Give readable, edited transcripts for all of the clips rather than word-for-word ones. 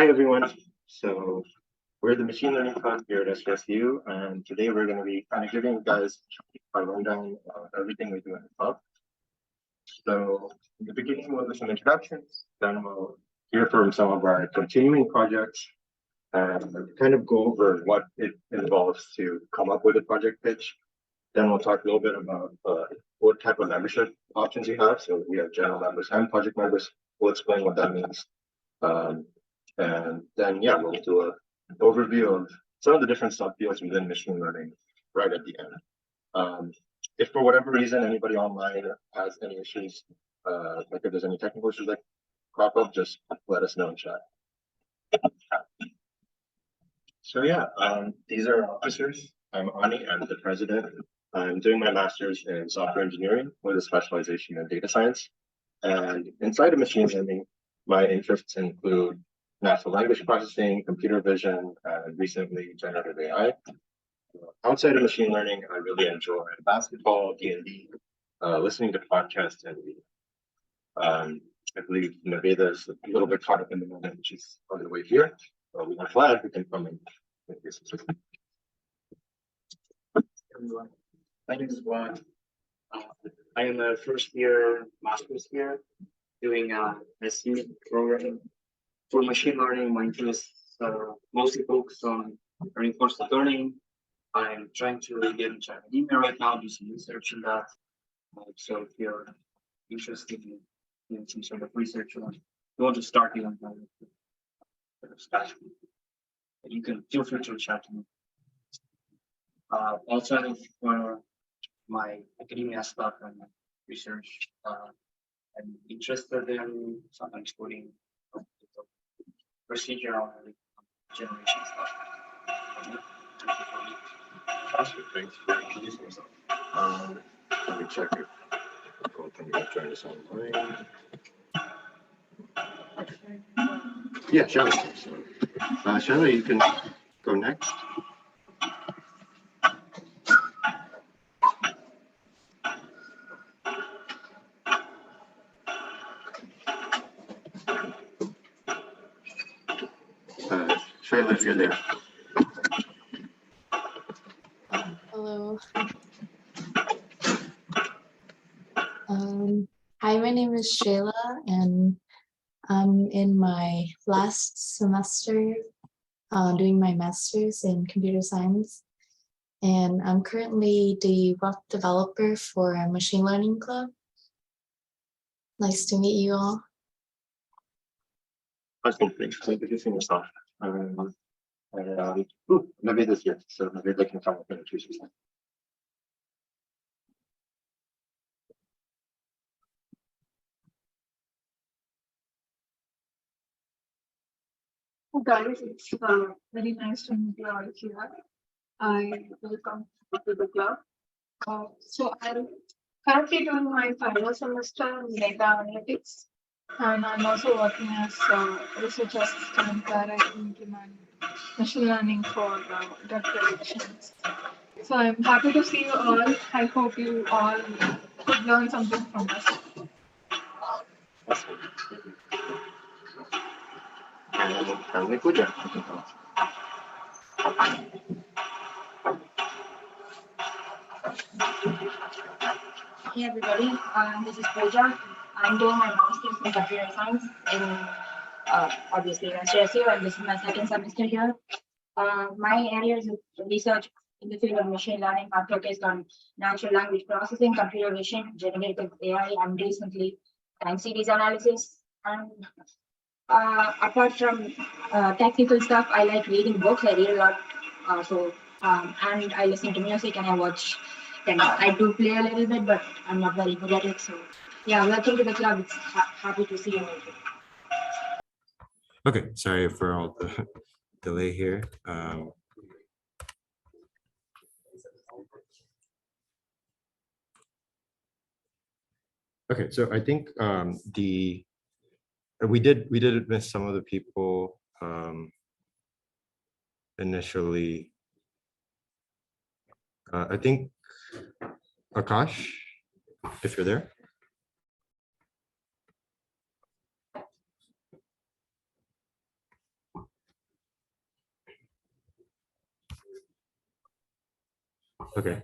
Hi, everyone. So we're the machine learning class here at SJSU, and today we're going to be kind of giving you guys a rundown of everything we do in the club. So in the beginning, we'll do some introductions, then we'll hear from some of our continuing projects and kind of go over what it involves to come up with a project pitch. Then we'll talk a little bit about what type of membership options we have. So we have general members and project members. We'll explain what that means. And then, yeah, we'll do an overview of some of the different subfields within machine learning right at the end. If for whatever reason anybody online has any issues, like if there's any technical issues that crop up, just let us know in chat. So yeah, these are our officers. I'm Ani, I'm the president. I'm doing my master's in software engineering with a specialization in data science. And inside of machine learning, my interests include natural language processing, computer vision, and recently generative AI. Outside of machine learning, I really enjoy basketball, D&D, listening to podcasts, and reading. I believe Naveda is a little bit caught up in the moment, which is on the way here. So we are glad we can come and make this. Everyone, my name is Juan. I am a first year master's here doing SU programming. For machine learning, my interests mostly focused on reinforcement learning. I'm trying to get into academia right now, do some research on that. So if you're interested in some sort of research on, you want to start doing that, you can feel free to chat to me. Also for my academia stuff and research, I'm interested in sometimes coding procedural generation stuff. Thanks for introducing yourself. Let me check it. Can you join us online? Yeah, Shelly. Shelly, you can go next. Shayla, if you're there. Hello. Hi, my name is Shayla, and I'm in my last semester doing my master's in computer science. And I'm currently the web developer for a machine learning club. Nice to meet you all. Awesome, thanks for introducing yourself. Maybe this year, so maybe they can come up and introduce yourself. Guys, it's very nice to meet you all here. I welcome to the club. So I'm currently doing my final semester in data analytics, and I'm also working as a research assistant where I implement machine learning for drug predictions. So I'm happy to see you all. I hope you all could learn something from us. Hey everybody, this is Pooja. I'm doing my master's in computer science in obviously SJSU, and this is my second semester here. My areas of research in the field of machine learning are focused on natural language processing, computer vision, generative AI, and recently time series analysis. And apart from technical stuff, I like reading books. I read a lot, and I listen to music and I watch. And I do play a little bit, but I'm not very good at it. So, yeah, welcome to the club. It's happy to see you. Okay, sorry for all the delay here. Okay, so I think we did miss some of the people initially. I think Akash, if you're there. Okay.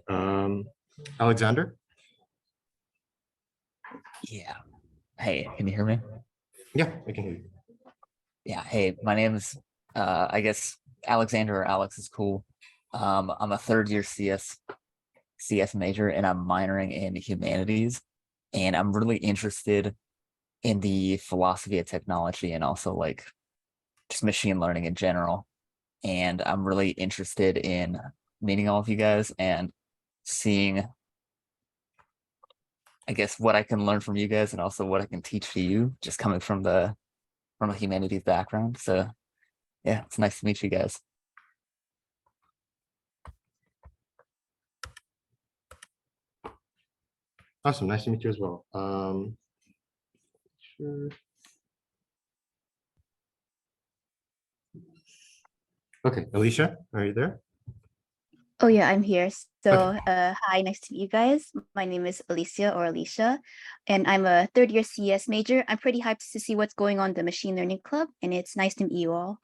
Alexander? Yeah. Hey, can you hear me? Yeah, I can hear you. Yeah. Hey, my name is I guess Alexander or Alex is cool. I'm a third year CS major and I'm minoring in humanities. And I'm really interested in the philosophy of technology and also like just machine learning in general. And I'm really interested in meeting all of you guys and seeing, I guess, what I can learn from you guys and also what I can teach to you, just coming from a humanities background. So yeah, it's nice to meet you guys. Awesome. Nice to meet you as well. Sure. Okay, Alicia, are you there? Oh yeah, I'm here. So, Okay. hi, nice to meet you guys. My name is Alicia or Alicia, and I'm a third year CS major. I'm pretty hyped to see what's going on in the machine learning club, and it's nice to meet you all.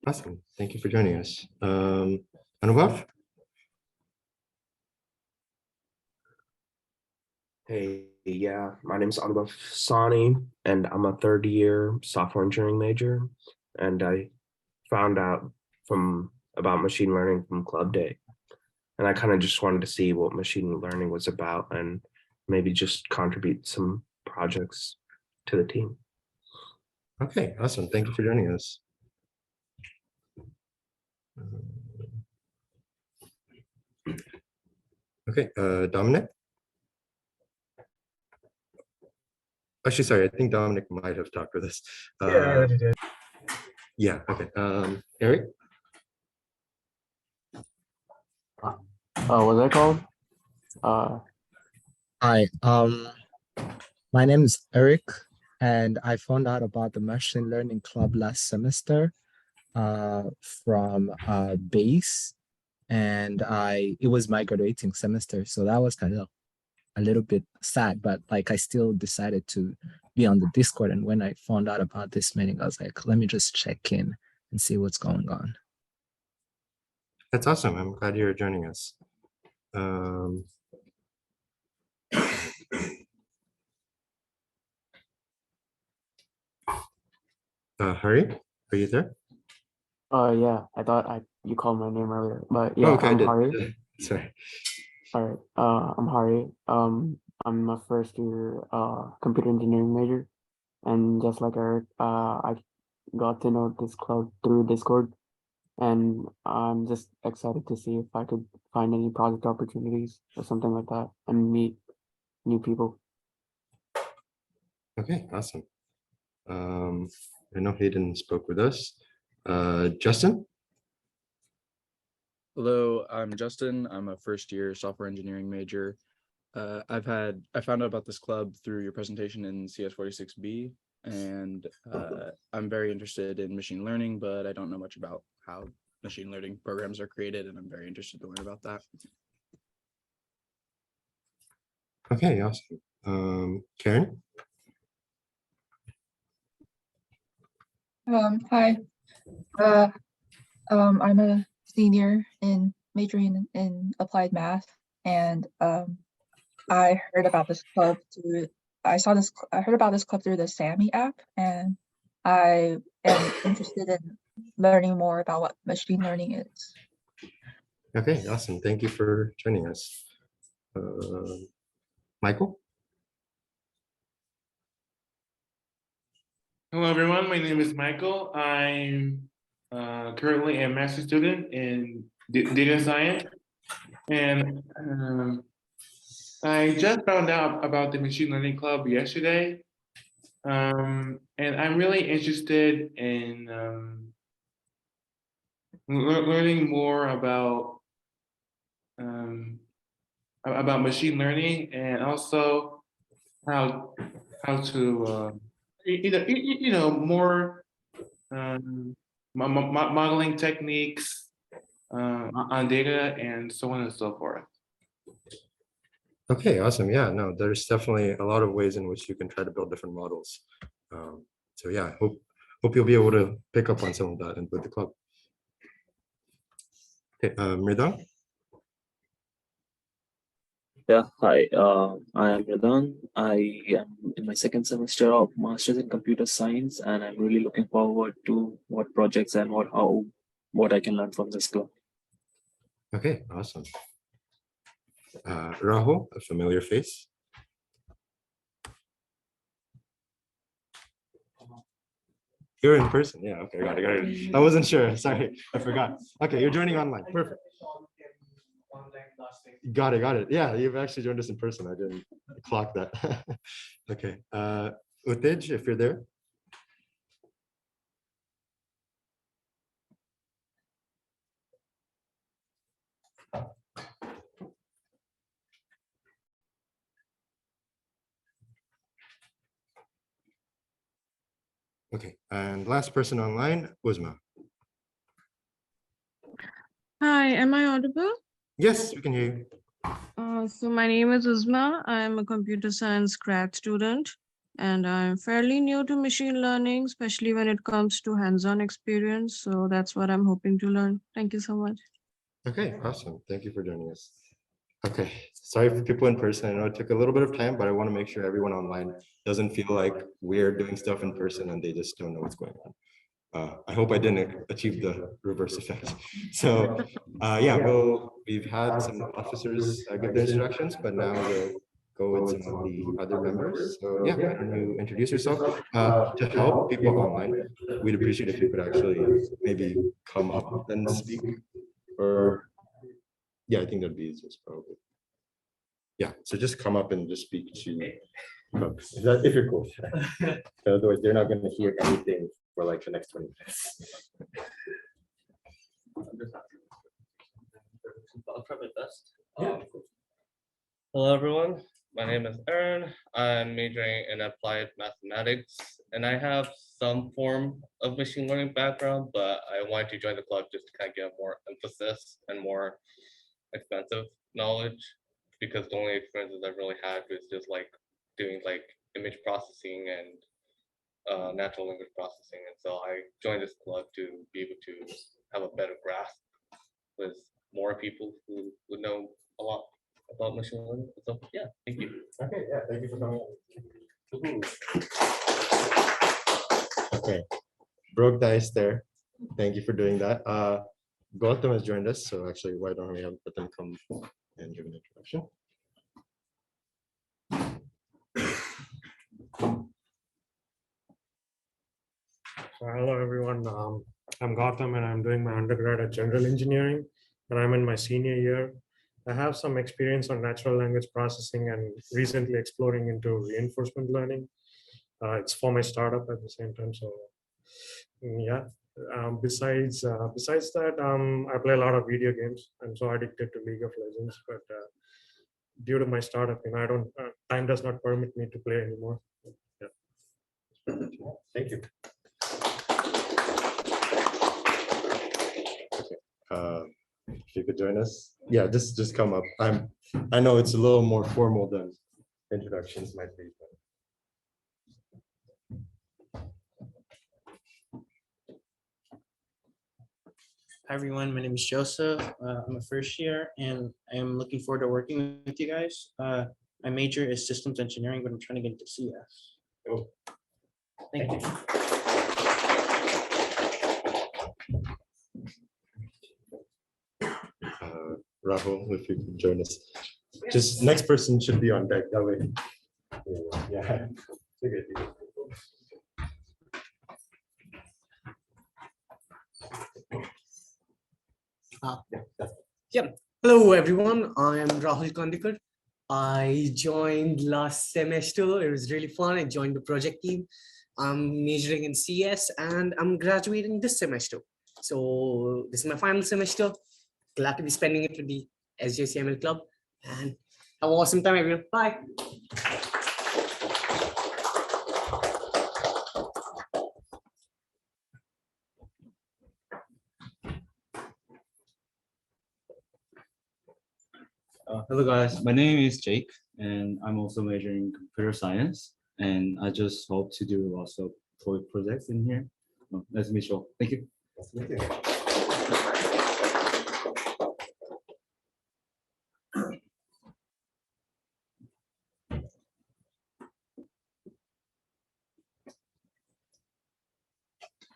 Awesome. Thank you for joining us. Anubhav? Hey, yeah, my name's Anubhav Sani, and I'm a third year software engineering major. And I found out about machine learning from Club Day. And I kind of just wanted to see what machine learning was about and maybe just contribute some projects to the team. Okay, awesome. Thank you for joining us. Okay, Dominic? Actually, sorry, I think Dominic might have talked with us. Yeah, okay. Eric? What was that called? Hi, my name is Eric, and I found out about the machine learning club last semester from Base, and it was my graduating semester, so that was kind of a little bit sad, but like I still decided to be on the Discord, and when I found out about this meeting, I was like, let me just check in and see what's going on. That's awesome. I'm glad you're joining us. Hari, are you there? Yeah, I thought you called my name earlier, but yeah, Oh, okay, I I'm did. Hari. Sorry. All right, I'm Hari. I'm a first year computer engineering major, and just like Eric, I got to know this club through Discord, and I'm just excited to see if I could find any project opportunities or something like that and meet new people. Okay, awesome. I know Hayden spoke with us. Justin? Hello, I'm Justin. I'm a first year software engineering major. I found out about this club through your presentation in CS46B, and I'm very interested in machine learning, but I don't know much about how machine learning programs are created, and I'm very interested to learn about that. Okay, awesome. Karen? Hi, I'm a senior in majoring in applied math, and I heard about this club through. I heard about this club through the Sammy app, and I am interested in learning more about what machine learning is. Okay, awesome. Thank you for joining us. Michael? Hello, everyone. My name is Michael. I'm currently a master's student in data science. And I just found out about the Machine Learning Club yesterday. And I'm really interested in learning more about machine learning and also how to more modeling techniques on data and so on and so forth. Okay, awesome. Yeah, no, there's definitely a lot of ways in which you can try to build different models. So yeah, hope you'll be able to pick up on some of that and with the club. Okay, Mridang? Yeah, hi. I am Radan. I am in my second semester of Masters in Computer Science, and I'm really looking forward to what projects and what I can learn from this club. Okay, awesome. Rahul, a familiar face. You're in person, yeah. Okay, got it. I wasn't sure. Sorry, I forgot. Okay, you're joining online. Perfect. Got it. Yeah, you've actually joined us in person. I didn't clock that. Okay. Utej, if you're there. Okay, and last person online, Uzma. Hi, am I audible? Yes, we can hear you. So my name is Uzma. I'm a computer science grad student, and I'm fairly new to machine learning, especially when it comes to hands-on experience. So that's what I'm hoping to learn. Thank you so much. Okay, awesome. Thank you for joining us. Okay, sorry for people in person. I know it took a little bit of time, but I want to make sure everyone online doesn't feel like we're doing stuff in person and they just don't know what's going on. I hope I didn't achieve the reverse effect. So yeah, we've had some officers give their instructions, but now we'll go with some of the other members. So yeah, why don't you introduce yourself? To help people online, we'd appreciate if you could actually maybe come up and speak, or yeah, I think that'd be easiest probably. Yeah, so just come up and just speak to folks, if you're cool. Otherwise, they're not going to hear anything for like the next 20 minutes. I'll try my best. Hello, everyone. My name is Aaron. I'm majoring in applied mathematics, and I have some form of machine learning background, but I wanted to join the club just to kind of get more emphasis and more expensive knowledge, because the only experiences I've really had was just like doing like image processing and natural language processing. And so I joined this club to be able to have a better grasp with more people who would know a lot about machine learning. So yeah, thank you. Okay, yeah, thank you for coming. Okay, broke the ice there. Thank you for doing that. Gautam has joined us, so actually, why don't we have Gautam come and give an introduction? Hello, everyone. I'm Gautam, and I'm doing my undergrad at General Engineering, and I'm in my senior year. I have some experience on natural language processing and recently exploring into reinforcement learning. It's for my startup at the same time. So yeah, besides that, I play a lot of video games. I'm so addicted to League of Legends, but due to my startup, time does not permit me to play anymore. Yeah. Thank you. If you could join us, yeah, just come up. I know it's a little more formal than introductions might be. Hi everyone, my name is Joseph. I'm a first year and I'm looking forward to working with you guys. My major is systems engineering, but I'm trying to get into CS. Oh. Thank you. Rahul, if you could join us. Just next person should be on deck, that way. Yeah. Yep. Hello, everyone. I am Rahul Kandikar. I joined last semester. It was really fun. I joined the project team. I'm majoring in CS and I'm graduating this semester. So this is my final semester. Glad to be spending it with the SJSU club and have an awesome time, everyone. Bye. Hello guys, my name is Jake and I'm also majoring in computer science, and I just hope to do lots of projects in here. Nice to meet you all. Thank you.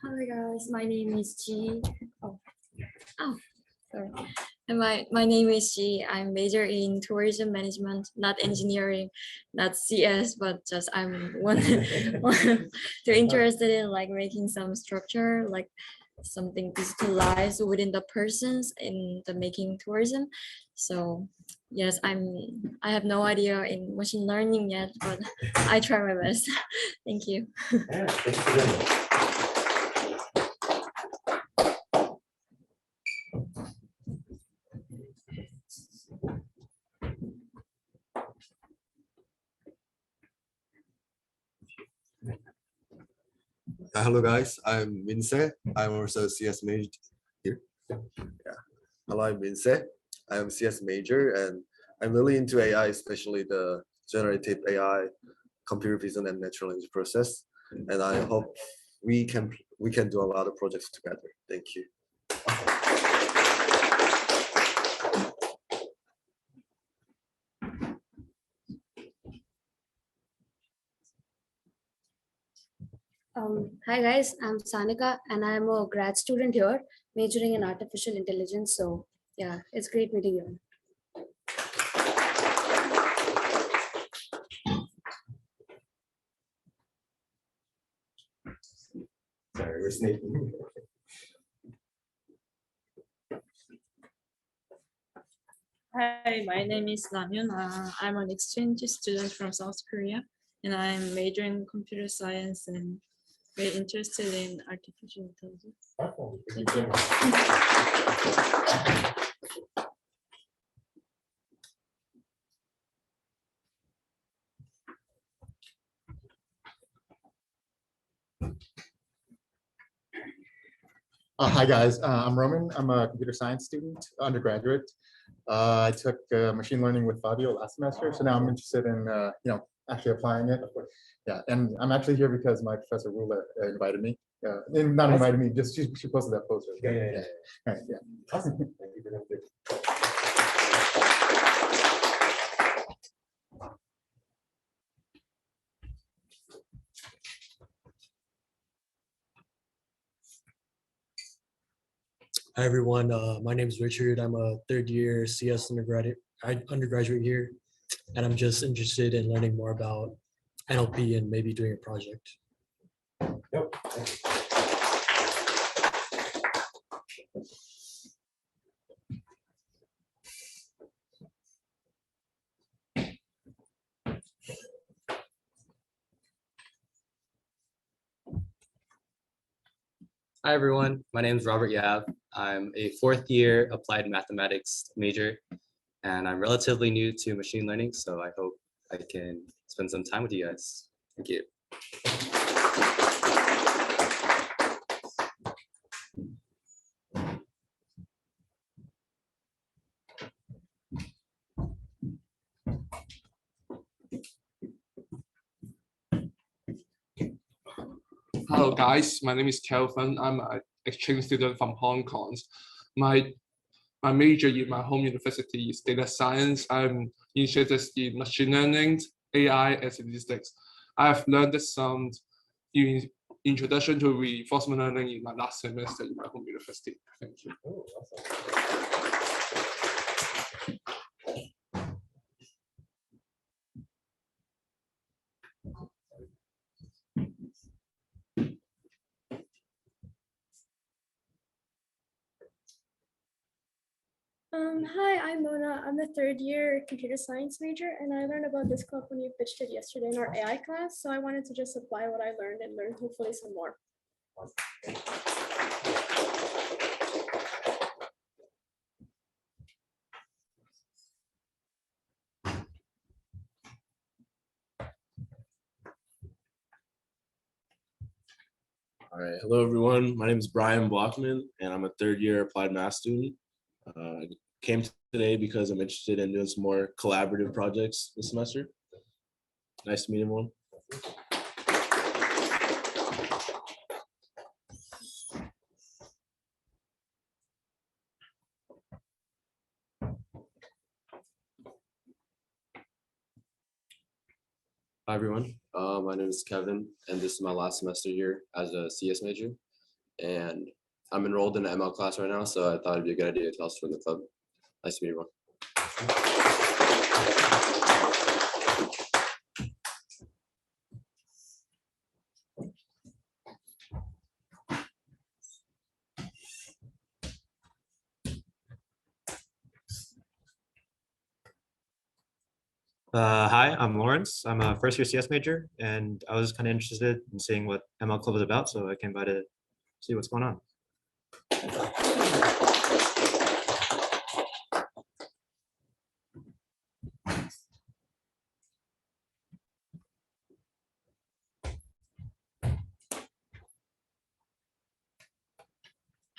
Hi guys, my name is G. Oh, oh, sorry. And my name is G. I'm major in tourism management, not engineering, not CS, but just I'm one too interested in like making some structure, like something digitalized within the persons in the making tourism. So yes, I have no idea in machine learning yet, but I try my best. Thank you. Hello guys, I'm Minse. I'm also a CS major here. Yeah. Hello, I'm Minse. I'm a CS major and I'm really into AI, especially the generative AI, computer vision and natural language process. And I hope we can do a lot of projects together. Thank you. Hi guys, I'm Sanika and I'm a grad student here majoring in artificial intelligence. So yeah, it's great meeting you. Sorry, we're sneaking. Hi, my name is Namyun. I'm an exchange student from South Korea, and I'm majoring in computer science and very interested in artificial intelligence. Thank you. Hi guys, I'm Roman. I'm a computer science student, undergraduate. I took machine learning with Fabio last semester, so now I'm interested in actually applying it. Yeah, and I'm actually here because my professor Rula invited me. Not invited me, just she posted that poster. Yeah. All right, yeah. Awesome. Thank you for that. Hi everyone, my name is Richard. I'm a third year CS undergraduate here, and I'm just interested in learning more about NLP and maybe doing a project. Yep. Hi everyone, my name is Robert Yav. I'm a fourth year applied mathematics major, and I'm relatively new to machine learning, so I hope I can spend some time with you guys. Thank you. Hello guys, my name is Kelvin. I'm an exchange student from Hong Kong. My major in my home university is data science. I'm interested in machine learning, AI, and statistics. I have learned some introduction to reinforcement learning in my last semester in my home university. Thank you. Oh, awesome. Hi, I'm Mona. I'm a third year computer science major, and I learned about this club when you pitched it yesterday in our AI class. So I wanted to just apply what I learned and learn hopefully some more. All right, hello everyone. My name is Brian Blockman, and I'm a third year applied math student. I came today because I'm interested in doing some more collaborative projects this semester. Nice to meet everyone. Hi everyone, my name is Kevin, and this is my last semester here as a CS major. and I'm enrolled in an ML class right now, so I thought it'd be a good idea to also join the club. Nice to meet everyone. Hi, I'm Lawrence. I'm a first year CS major, and I was kind of interested in seeing what ML Club is about, so I came by to see what's going on.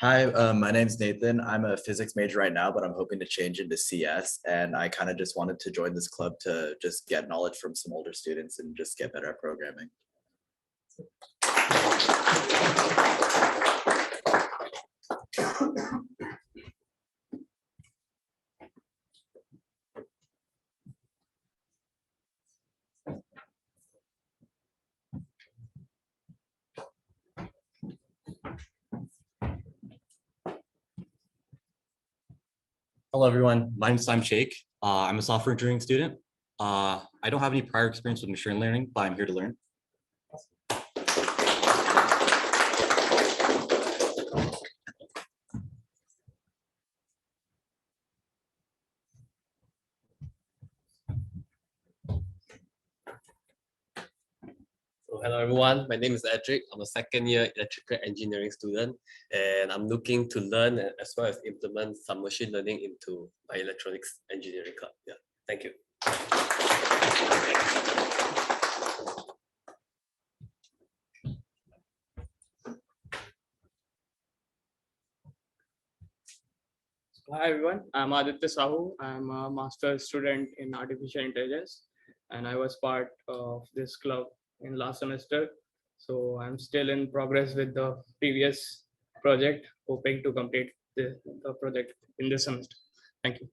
Hi, my name's Nathan. I'm a physics major right now, but I'm hoping to change into CS. And I kind of just wanted to join this club to just get knowledge from some older students and just get better at programming. Hello, everyone. My name's Jake. I'm a software engineering student. I don't have any prior experience with machine learning, but I'm here to learn. Hello everyone, my name is Edric. I'm a second year electrical engineering student, and I'm looking to learn as well as implement some machine learning into my electronics engineering club. Yeah, thank you. Hi everyone, I'm Aditya Sahu. I'm a master's student in artificial intelligence, and I was part of this club in last semester. So I'm still in progress with the previous project, hoping to complete the project in this semester. Thank you.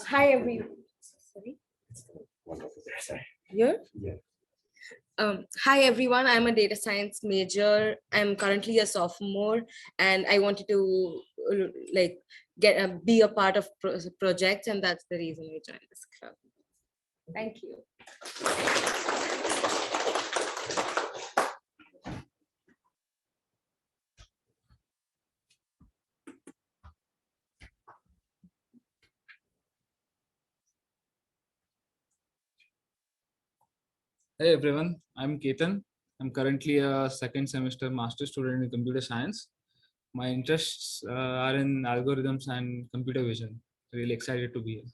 Hi everyone. Sorry. Here? Yeah. Hi everyone, I'm a data science major. I'm currently a sophomore and I wanted to be a part of projects, and that's the reason we joined this club. Thank you. Hey everyone, I'm Ketan. I'm currently a second semester master's student in computer science. My interests are in algorithms and computer vision. Really excited to be here.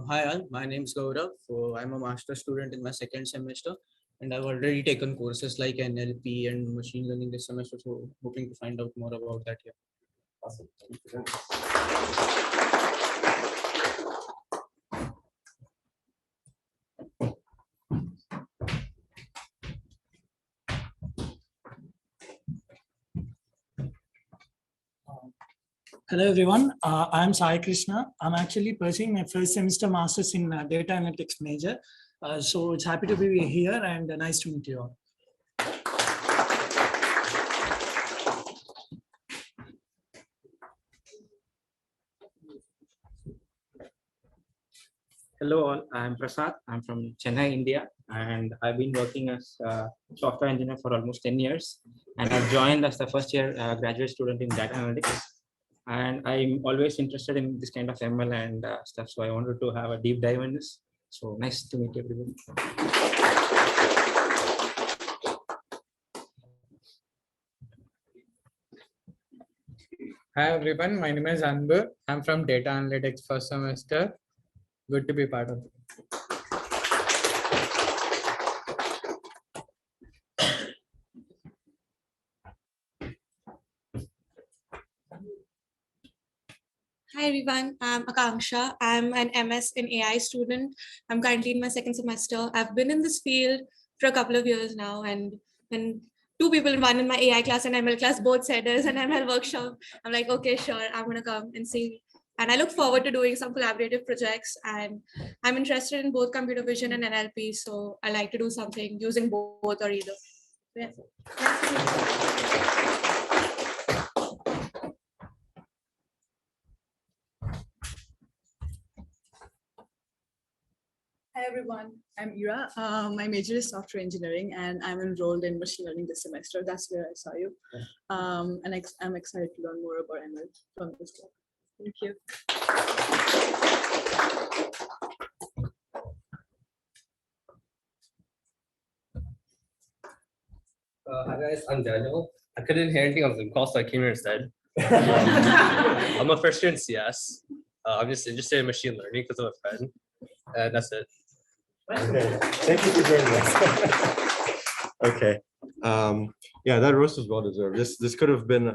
Hi all, my name is Gaurav. So I'm a master's student in my second semester, and I've already taken courses like NLP and machine learning this semester. So hoping to find out more about that here. Awesome. Hello everyone, I'm Sai Krishna. I'm actually pursuing my first semester master's in data analytics major. So it's happy to be here and nice to meet you all. Hello all, I'm Prasad. I'm from Chennai, India, and I've been working as a software engineer for almost 10 years. And I've joined as the first year graduate student in data analytics. And I'm always interested in this kind of ML and stuff. So I wanted to have a deep dive in this. So nice to meet everyone. Hi everyone, my name is Anbu. I'm from data analytics first semester. Good to be part of it. Hi everyone, I'm Akanksha. I'm an MS in AI student. I'm currently in my second semester. I've been in this field for a couple of years now, and when two people, one in my AI class and ML class, both said there's an ML workshop, I'm like, okay, sure, I'm gonna come and see. And I look forward to doing some collaborative projects, and I'm interested in both computer vision and NLP, so I like to do something using both or either. Yeah. Hi everyone, I'm Ira. My major is software engineering and I'm enrolled in machine learning this semester. That's where I saw you. And I'm excited to learn more about ML from this talk. Thank you. Hi guys, I'm Daniel. I couldn't hear anything on Zoom call, so I came here instead. I'm a first year in CS. I'm just interested in machine learning because of a friend, and that's it. Okay, thank you for joining us. Okay, yeah, that roast was well deserved. This could have been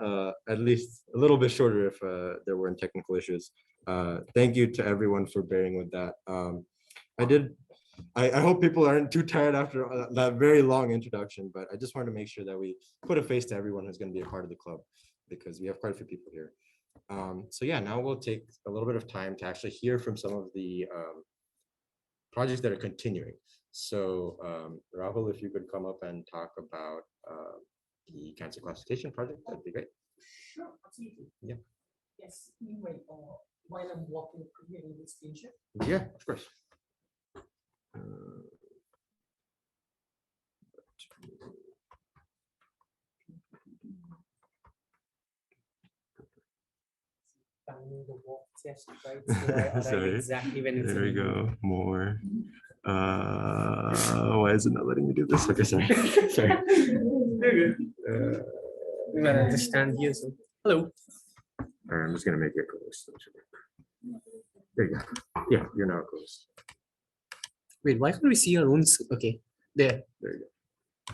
at least a little bit shorter if there weren't technical issues. Thank you to everyone for bearing with that. I hope people aren't too tired after that very long introduction, but I just wanted to make sure that we put a face to everyone who's going to be a part of the club, because we have quite a few people here. So yeah, now we'll take a little bit of time to actually hear from some of the projects that are continuing. So Rahul, if you could come up and talk about the cancer classification project, that'd be great. Sure, absolutely. Yeah. Yes, anyway, while I'm walking, creating this screen share. Yeah, of course. Finding the walk test, right? So I arrive Sorry. exactly when it's There we in. go. More. Why is it not letting me do this? Okay, sorry. Sorry. You gotta understand here. So, hello. I'm just gonna make it close. There you go. Yeah, you're now close. Wait, why can't we see our own? Okay, there. There you go.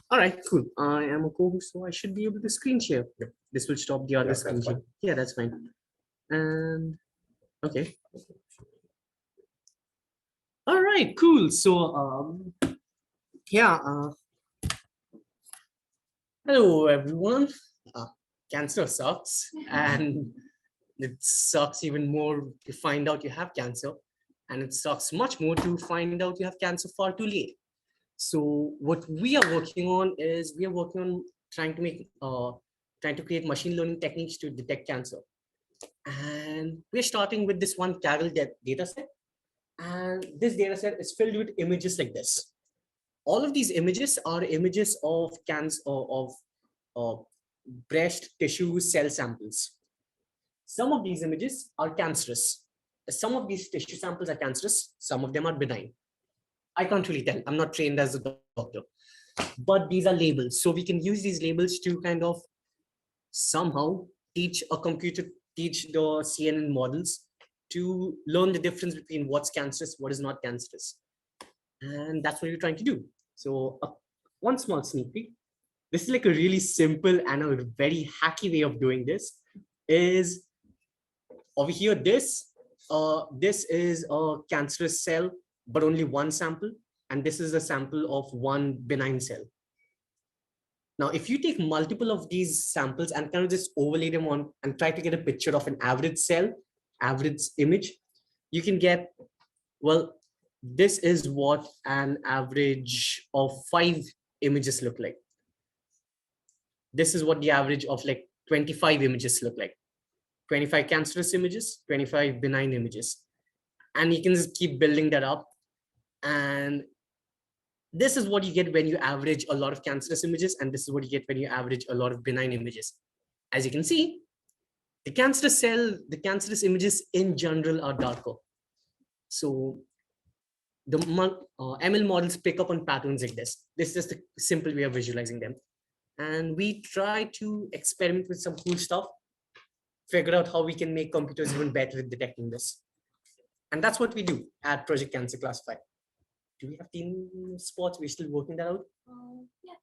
All right, cool. I am a co-host, so I should be able to screen share. This will stop the other Yeah, screen that's share. fine. Yeah, that's fine. And okay. All right, cool. So yeah. Hello everyone. Cancer sucks, and it sucks even more to find out you have cancer, and it sucks much more to find out you have cancer far too late. So what we are working on is trying to create machine learning techniques to detect cancer. And we're starting with this one Kaggle data set. And this data set is filled with images like this. All of these images are images of cancer, of breast tissue cell samples. Some of these images are cancerous. Some of these tissue samples are cancerous. Some of them are benign. I can't really tell. I'm not trained as a doctor. But these are labels. So we can use these labels to kind of somehow teach the CNN models to learn the difference between what's cancerous, what is not cancerous. And that's what we're trying to do. So one small sneak peek. This is like a really simple and a very hacky way of doing this. Is over here, this is a cancerous cell, but only one sample. And this is a sample of one benign cell. Now, if you take multiple of these samples and kind of just overlay them on and try to get a picture of an average cell, average image, you can get, well, this is what an average of 5 images look like. This is what the average of like 25 images look like. 25 cancerous images, 25 benign images. And you can just keep building that up. And this is what you get when you average a lot of cancerous images, and this is what you get when you average a lot of benign images. As you can see, the cancerous images in general are darker. So the ML models pick up on patterns like this. This is just a simple way of visualizing them. And we try to experiment with some cool stuff, figure out how we can make computers even better at detecting this. And that's what we do at Project Cancer Classify. Do we have team spots? We're still working that out. Yeah,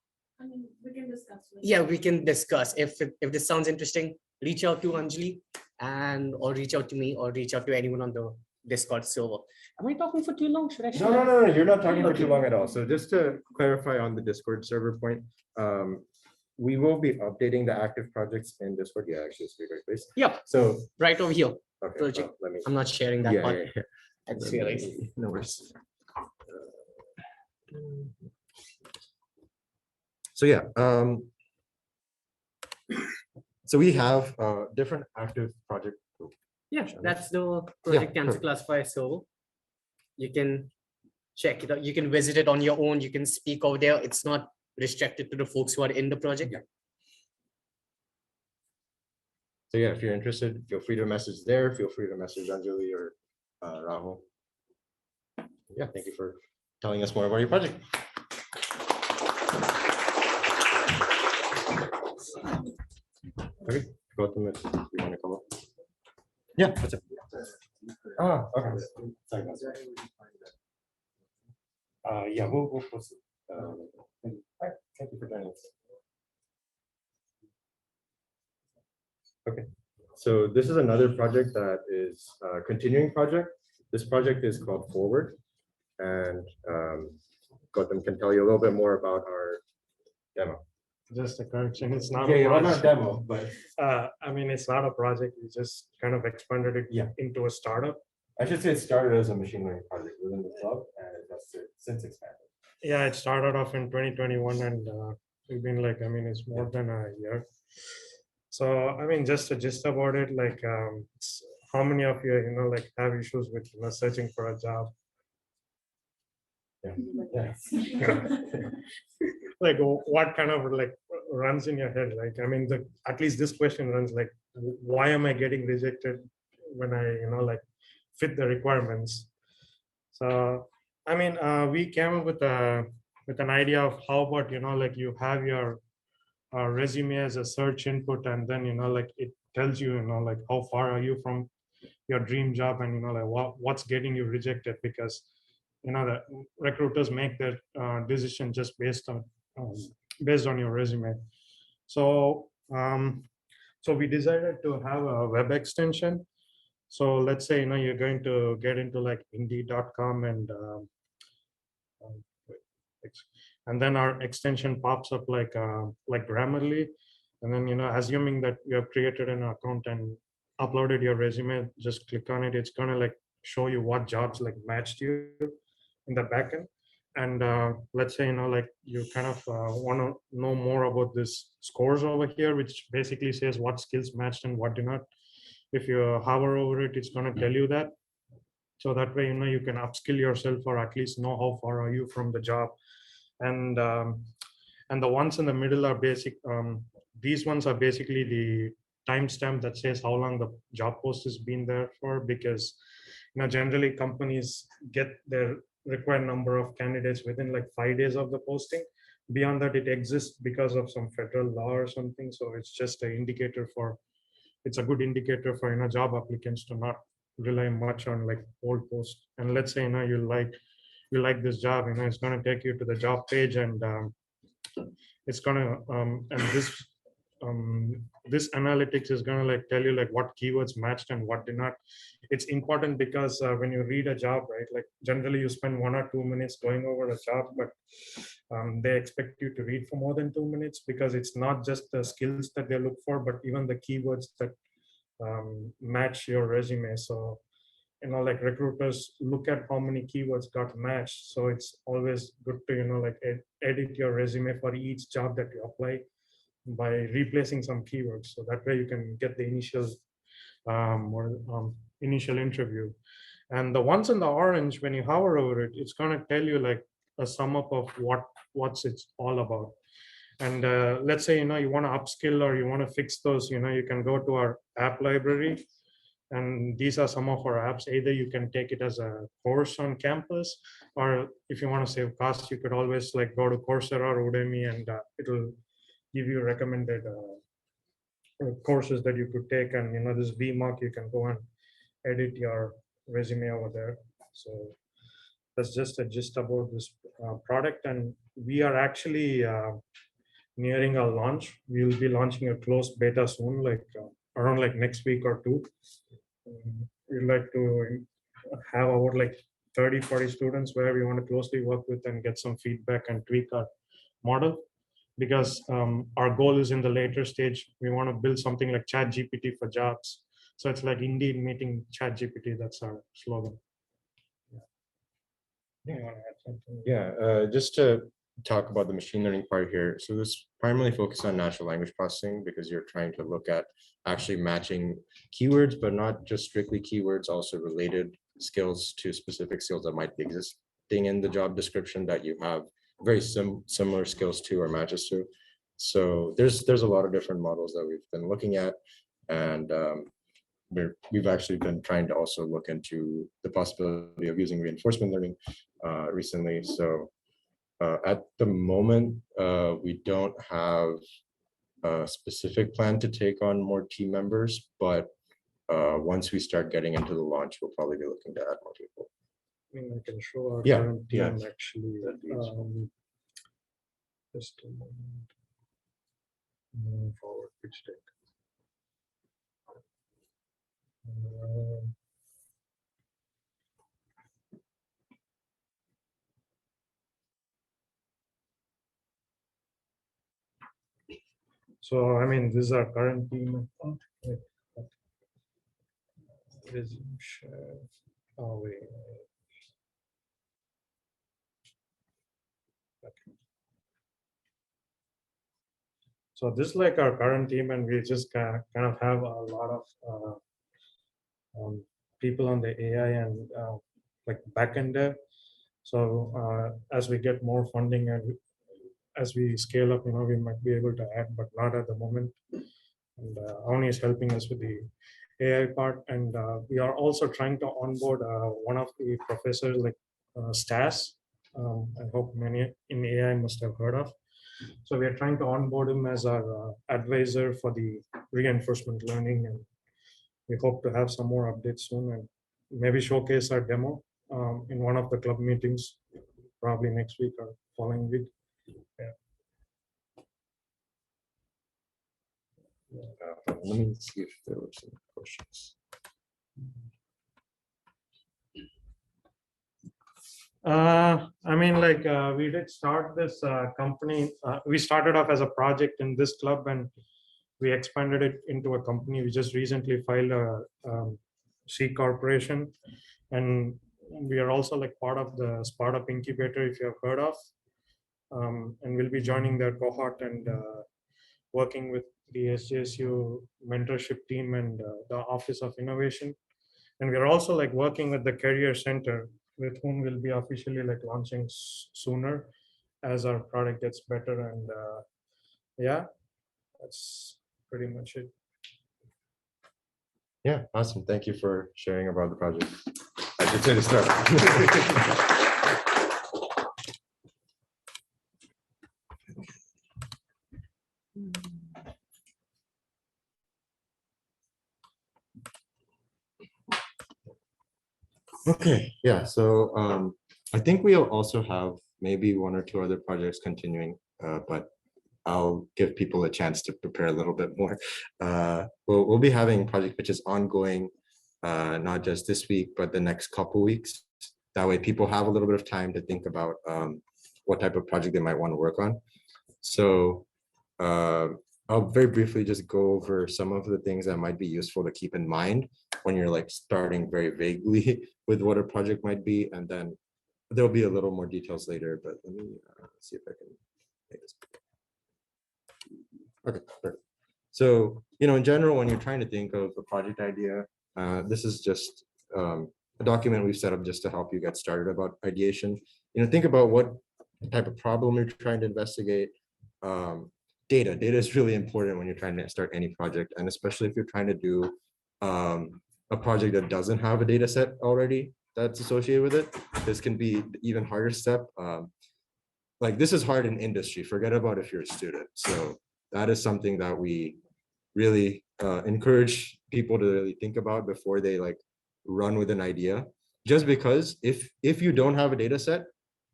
I mean, we can discuss. Yeah, we can discuss. If this sounds interesting, reach out to Anjali and or reach out to me or reach out to anyone on the Discord server. Am I talking for too long? Should I? No, you're not talking for too Okay. long at all. So just to clarify on the Discord server point, we will be updating the active projects in Discord. Yeah, actually, it's a great place. Yep. So right over here. Okay, Project. let me. I'm not sharing that Yeah, part. yeah, yeah. I just Let me- realized. No worries. So yeah, so we have different active project. Yeah, Shall we? that's the Yeah, project cancer perfect. classifier server. You can check it out. You can visit it on your own. You can speak over there. It's not restricted to the folks who are in the project. So yeah, if you're interested, feel free to message there. Feel free to message Anjali or Rahul. Yeah, thank you for telling us more about your project. Okay, Gautam, if you want to come up. Yeah, what's up? Ah, okay. Sorry about that. Yeah, we'll post it. Thank you for joining us. Okay, so this is another project that is a continuing project. This project is called Forward, and Gautam can tell you a little bit more about our demo. Just a correction, it's not. Yeah, a yeah, well, not project. demo, but I mean, it's not a project, we just kind of expanded it into a startup. I should say it started as a machine learning project within the club, and it has since expanded. Yeah, it started off in 2021 and we've been like, I mean, it's more than a year. So, I mean, just a gist about it, like how many of you, like have issues with, searching for a job? Yeah. Like what kind of like runs in your head? Like, I mean, at least this question runs like, why am I getting rejected when I, like fit the requirements? So, I mean, we came up with an idea of how about, like you have your resume as a search input, and then, like it tells you, like how far are you from your dream job, and, like what's getting you rejected, because, the recruiters make their decision just based on your resume. So, so we decided to have a web extension. So let's say, you're going to get into like Indeed.com and then our extension pops up like Grammarly, and then assuming that you have created an account and uploaded your resume, just click on it. It's gonna like show you what jobs like matched you in the backend. And let's say like you kind of want to know more about this scores over here, which basically says what skills matched and what do not. If you hover over it, it's going to tell you that. So that way, you can upskill yourself or at least know how far are you from the job. And the ones in the middle are basic. These ones are basically the timestamp that says how long the job post has been there for, because generally companies get their required number of candidates within like 5 days of the posting. Beyond that, it exists because of some federal law or something. So it's just an indicator for, it's a good indicator for job applicants to not rely much on like old posts. And let's say you like this job, it's going to take you to the job page, and it's going to and this analytics is going to like tell you like what keywords matched and what did not. It's important because when you read a job, right, like generally you spend 1 or 2 minutes going over a job, but they expect you to read for more than 2 minutes, because it's not just the skills that they look for, but even the keywords that match your resume. So like recruiters look at how many keywords got matched. So it's always good to like edit your resume for each job that you apply by replacing some keywords. So that way you can get the initial interview. And the ones in the orange, when you hover over it, it's going to tell you like a sum up of what's it's all about. And let's say you want to upskill or you want to fix those, you can go to our app library, and these are some of our apps. Either you can take it as a course on campus, or if you want to save costs, you could always like go to Coursera or Udemy, and it'll give you recommended courses that you could take. And this VMark, you can go and edit your resume over there. So that's just a gist about this product. And we are actually nearing our launch. We will be launching a closed beta soon, like around like next week or two. We'd like to have about like 30, 40 students where we want to closely work with and get some feedback and tweak our model. Because our goal is in the later stage, we want to build something like Chat GPT for jobs. So it's like Indeed meeting Chat GPT. That's our slogan. Yeah, just to talk about the machine learning part here. So this primarily focuses on natural language processing because you're trying to look at actually matching keywords, but not just strictly keywords, also related skills to specific skills that might be existing in the job description that you have very similar skills to or matches to. So there's a lot of different models that we've been looking at, and we've actually been trying to also look into the possibility of using reinforcement learning recently. So at the moment, we don't have a specific plan to take on more team members, but once we start getting into the launch, we'll probably be looking to add more people. I mean, I can show our Yeah, current team yeah. actually. Just a moment. Moving forward, pitch deck. So, I mean, this is our current team. Resume share. Oh, wait. Okay. So this is like our current team, and we just kind of have a lot of people on the AI and like backend dev. So as we get more funding and as we scale up, we might be able to add, but not at the moment. And Avani is helping us with the AI part, and we are also trying to onboard one of the professors like Stas. I hope many in AI must have heard of. So we are trying to onboard him as our advisor for the reinforcement learning, and we hope to have some more updates soon and maybe showcase our demo in one of the club meetings, probably next week or following week. Yeah. Let me see if there were some questions. I mean, like we did start this company. We started off as a project in this club, and we expanded it into a company. We just recently filed a C corporation, and we are also like part of the startup incubator, if you have heard of. And we'll be joining their cohort and working with the SJSU mentorship team and the Office of Innovation. And we're also like working with the Career Center, with whom we'll be officially like launching sooner as our product gets better. And yeah, that's pretty much it. Yeah, awesome. Thank you for sharing about the project. I should say to start. Okay, yeah, so I think we'll also have maybe one or two other projects continuing, but I'll give people a chance to prepare a little bit more. We'll be having project pitches ongoing, not just this week, but the next couple weeks. That way people have a little bit of time to think about what type of project they might want to work on. So I'll very briefly just go over some of the things that might be useful to keep in mind when you're like starting very vaguely with what a project might be, and then there'll be a little more details later, but let me see if I can make this. Okay, perfect. So, in general, when you're trying to think of a project idea, this is just a document we've set up just to help you get started about ideation. Think about what type of problem you're trying to investigate. Data is really important when you're trying to start any project, and especially if you're trying to do a project that doesn't have a data set already that's associated with it. This can be the even harder step. Like this is hard in industry, forget about if you're a student. So that is something that we really encourage people to really think about before they like run with an idea. Just because if you don't have a data set,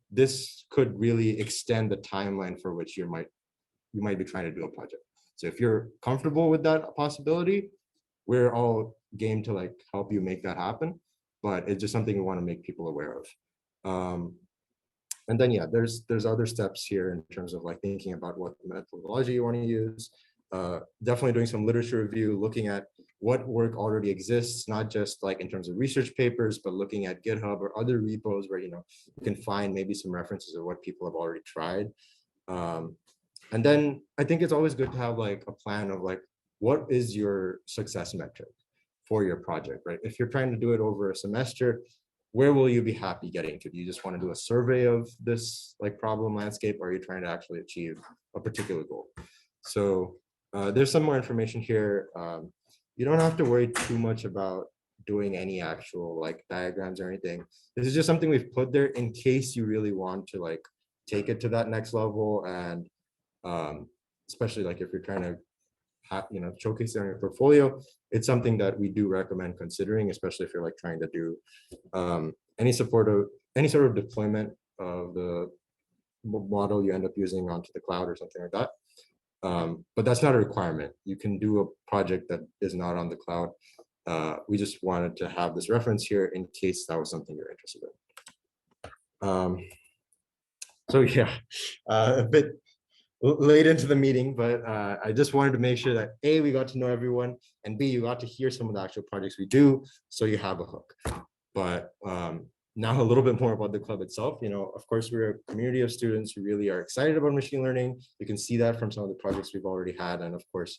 this could really extend the timeline for which you might be trying to do a project. So if you're comfortable with that possibility, we're all game to like help you make that happen, but it's just something we want to make people aware of. And then, yeah, there's other steps here in terms of like thinking about what methodology you want to use. Definitely doing some literature review, looking at what work already exists, not just like in terms of research papers, but looking at GitHub or other repos where, you know, you can find maybe some references of what people have already tried. And then I think it's always good to have like a plan of like, what is your success metric for your project, right? If you're trying to do it over a semester, where will you be happy getting to? Do you just want to do a survey of this like problem landscape, or are you trying to actually achieve a particular goal? So there's some more information here. You don't have to worry too much about doing any actual like diagrams or anything. This is just something we've put there in case you really want to like take it to that next level. And especially like if you're trying to you know, showcase it on your portfolio, it's something that we do recommend considering, especially if you're like trying to do any sort of deployment of the model you end up using onto the cloud or something like that. But that's not a requirement. You can do a project that is not on the cloud. We just wanted to have this reference here in case that was something you're interested in. So yeah, a bit late into the meeting, but I just wanted to make sure that A, we got to know everyone, and B, you got to hear some of the actual projects we do, so you have a hook. But now a little bit more about the club itself. You know, of course, we're a community of students who really are excited about machine learning. You can see that from some of the projects we've already had, and of course,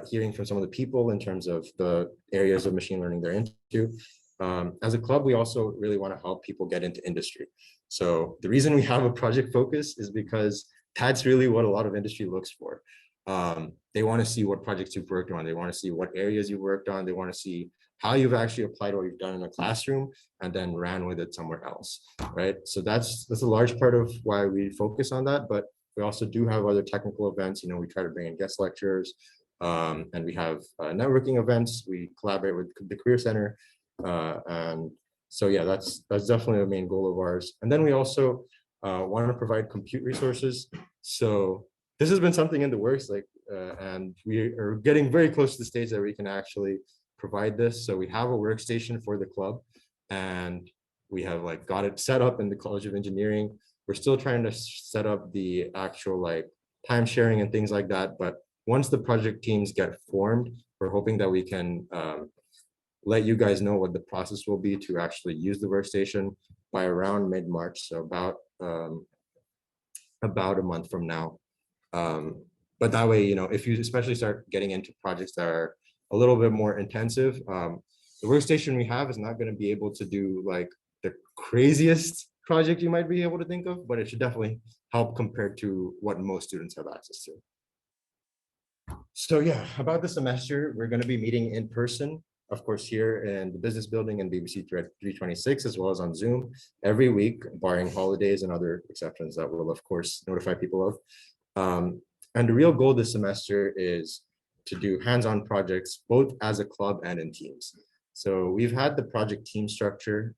hearing from some of the people in terms of the areas of machine learning they're into. As a club, we also really want to help people get into industry. So the reason we have a project focus is because that's really what a lot of industry looks for. They want to see what projects you've worked on. They want to see what areas you've worked on. They want to see how you've actually applied what you've done in a classroom and then ran with it somewhere else, right? So that's a large part of why we focus on that. But we also do have other technical events. You know, we try to bring in guest lecturers, and we have networking events. We collaborate with the Career Center, and so yeah, that's definitely a main goal of ours. And then we also want to provide compute resources. So this has been something in the works, like, and we are getting very close to the stage that we can actually provide this. So we have a workstation for the club, and we have like got it set up in the College of Engineering. We're still trying to set up the actual like time sharing and things like that. But once the project teams get formed, we're hoping that we can let you guys know what the process will be to actually use the workstation by around mid-March. So about a month from now. But that way, you know, if you especially start getting into projects that are a little bit more intensive, the workstation we have is not going to be able to do like the craziest project you might be able to think of, but it should definitely help compared to what most students have access to. So yeah, about the semester, we're going to be meeting in person, of course, here in the business building and BBC 326, as well as on Zoom every week, barring holidays and other exceptions that we'll, of course, notify people of. And the real goal this semester is to do hands-on projects, both as a club and in teams. So we've had the project team structure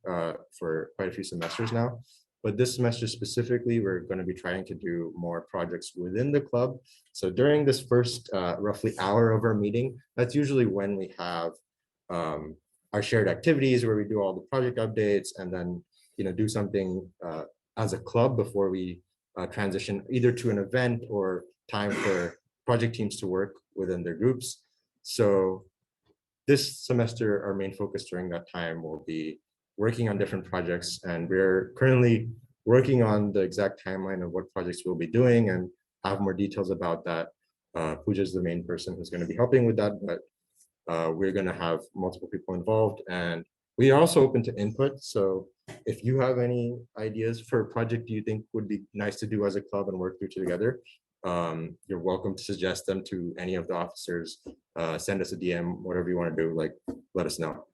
for quite a few semesters now, but this semester specifically, we're going to be trying to do more projects within the club. So during this first roughly hour of our meeting, that's usually when we have our shared activities where we do all the project updates, and then, you know, do something as a club before we transition either to an event or time for project teams to work within their groups. So this semester, our main focus during that time will be working on different projects, and we're currently working on the exact timeline of what projects we'll be doing and have more details about that. Pooja is the main person who's going to be helping with that, but we're going to have multiple people involved, and we are also open to input. So if you have any ideas for a project you think would be nice to do as a club and work through together, you're welcome to suggest them to any of the officers. Send us a DM, whatever you want to do, like, let us know.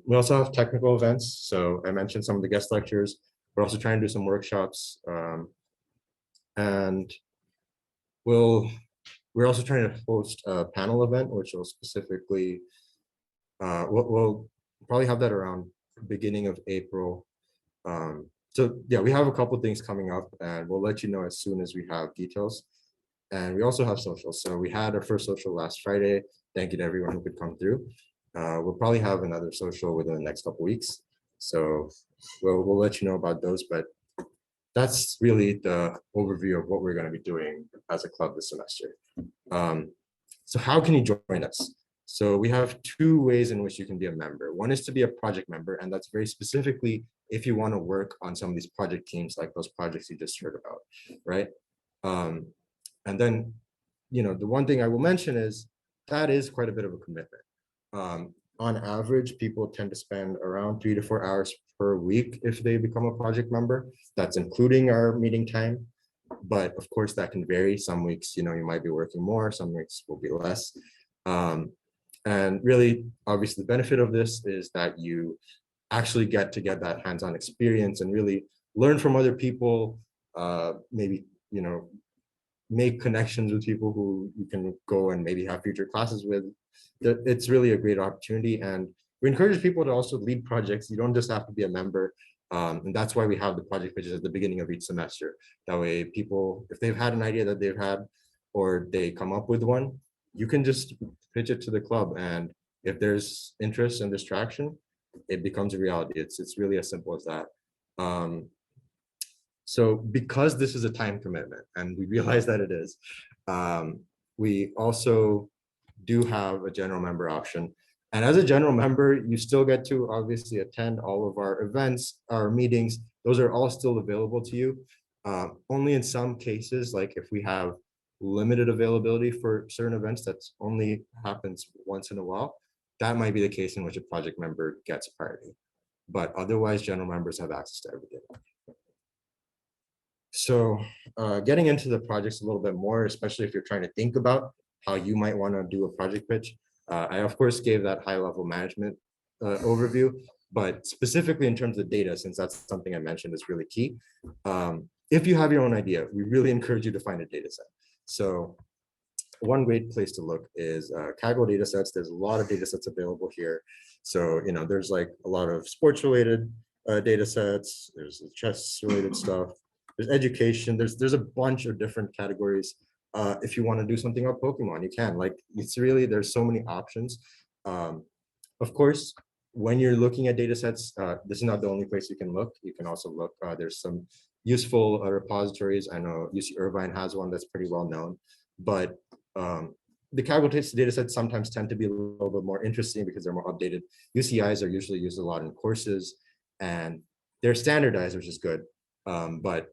We also have technical events. So I mentioned some of the guest lectures. We're also trying to do some workshops, and we're also trying to host a panel event, which will specifically, we'll probably have that around the beginning of April. So yeah, we have a couple of things coming up, and we'll let you know as soon as we have details. And we also have social. So we had our first social last Friday. thank you to everyone who could come through. We'll probably have another social within the next couple weeks. So we'll let you know about those, but that's really the overview of what we're going to be doing as a club this semester. So how can you join us? So we have two ways in which you can be a member. One is to be a project member, and that's very specifically if you want to work on some of these project teams, like those projects you just heard about, right? And then, the one thing I will mention is that is quite a bit of a commitment. On average, people tend to spend around 3 to 4 hours per week if they become a project member. That's including our meeting time. But of course, that can vary. Some weeks, you might be working more, some weeks will be less. And really, obviously, the benefit of this is that you actually get that hands-on experience and really learn from other people, maybe, make connections with people who you can go and maybe have future classes with. It's really a great opportunity. And we encourage people to also lead projects. You don't just have to be a member. And that's why we have the project pitches at the beginning of each semester. That way people, if they've had an idea that they've had, or they come up with one, you can just pitch it to the club. And if there's interest and distraction, it becomes a reality. It's really as simple as that. So because this is a time commitment, and we realize that it is, we also do have a general member option. And as a general member, you still get to obviously attend all of our events, our meetings. Those are all still available to you. Only in some cases, like if we have limited availability for certain events, that's only happens once in a while. That might be the case in which a project member gets priority. But otherwise, general members have access to everything. So getting into the projects a little bit more, especially if you're trying to think about how you might want to do a project pitch. I, of course, gave that high-level management overview, but specifically in terms of data, since that's something I mentioned is really key. If you have your own idea, we really encourage you to find a data set. So one great place to look is Kaggle data sets. There's a lot of data sets available here. So, there's like a lot of sports-related data sets. There's chess-related stuff. There's education. There's a bunch of different categories. If you want to do something about Pokemon, you can. Like, it's really, there's so many options. Of course, when you're looking at data sets, this is not the only place you can look. You can also look, there's some useful repositories. I know UC Irvine has one that's pretty well known, but the Kaggle data sets sometimes tend to be a little bit more interesting because they're more updated. UCIs are usually used a lot in courses, and they're standardized, which is good. But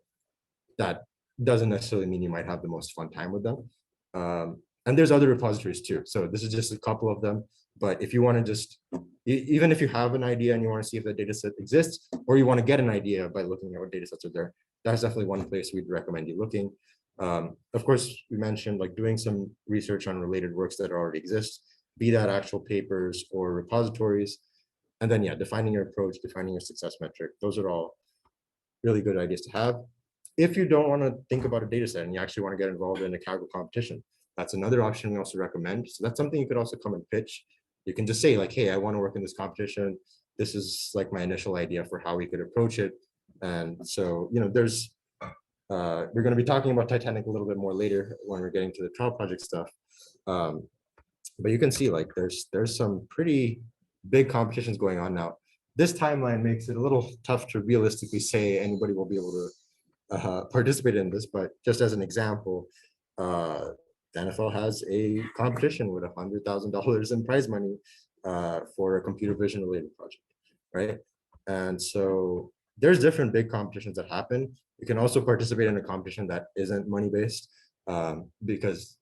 that doesn't necessarily mean you might have the most fun time with them. And there's other repositories too. So this is just a couple of them. But if you want to just, even if you have an idea and you want to see if that data set exists, or you want to get an idea by looking at what data sets are there, that's definitely one place we'd recommend you looking. Of course, we mentioned like doing some research on related works that already exist, be that actual papers or repositories. And then, yeah, defining your approach, defining your success metric. Those are all really good ideas to have. If you don't want to think about a data set and you actually want to get involved in a Kaggle competition, that's another option we also recommend. So that's something you could also come and pitch. You can just say like, hey, I want to work in this competition. This is like my initial idea for how we could approach it. And so, there's, we're going to be talking about Titanic a little bit more later when we're getting to the trial project stuff. But you can see like there's some pretty big competitions going on now. This timeline makes it a little tough to realistically say anybody will be able to participate in this, but just as an example, the NFL has a competition with $100,000 in prize money for a computer vision related project, right? And so there's different big competitions that happen. You can also participate in a competition that isn't money based, because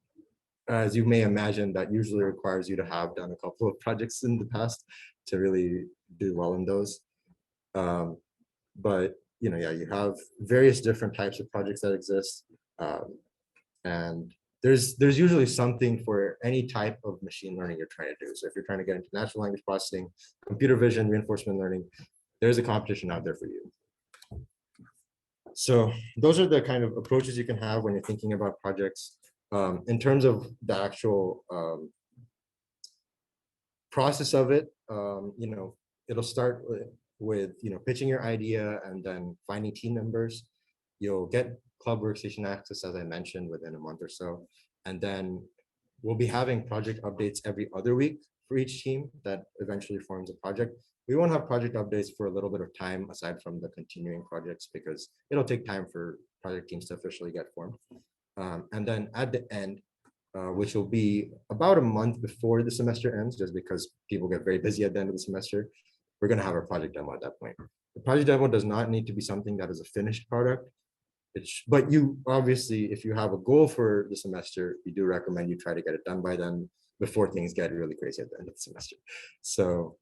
as you may imagine, that usually requires you to have done a couple of projects in the past to really do well in those. But yeah, you have various different types of projects that exist, and there's usually something for any type of machine learning you're trying to do. So if you're trying to get into natural language processing, computer vision, reinforcement learning, there's a competition out there for you. So those are the kind of approaches you can have when you're thinking about projects. In terms of the actual process of it, it'll start with pitching your idea and then finding team members. You'll get club workstation access, as I mentioned, within a month or so. And then we'll be having project updates every other week for each team that eventually forms a project. We won't have project updates for a little bit of time aside from the continuing projects because it'll take time for project teams to officially get formed. And then at the end, which will be about a month before the semester ends, just because people get very busy at the end of the semester, we're going to have our project demo at that point. The project demo does not need to be something that is a finished product. But you obviously, if you have a goal for the semester, we do recommend you try to get it done by then before things get really crazy at the end of the semester. So,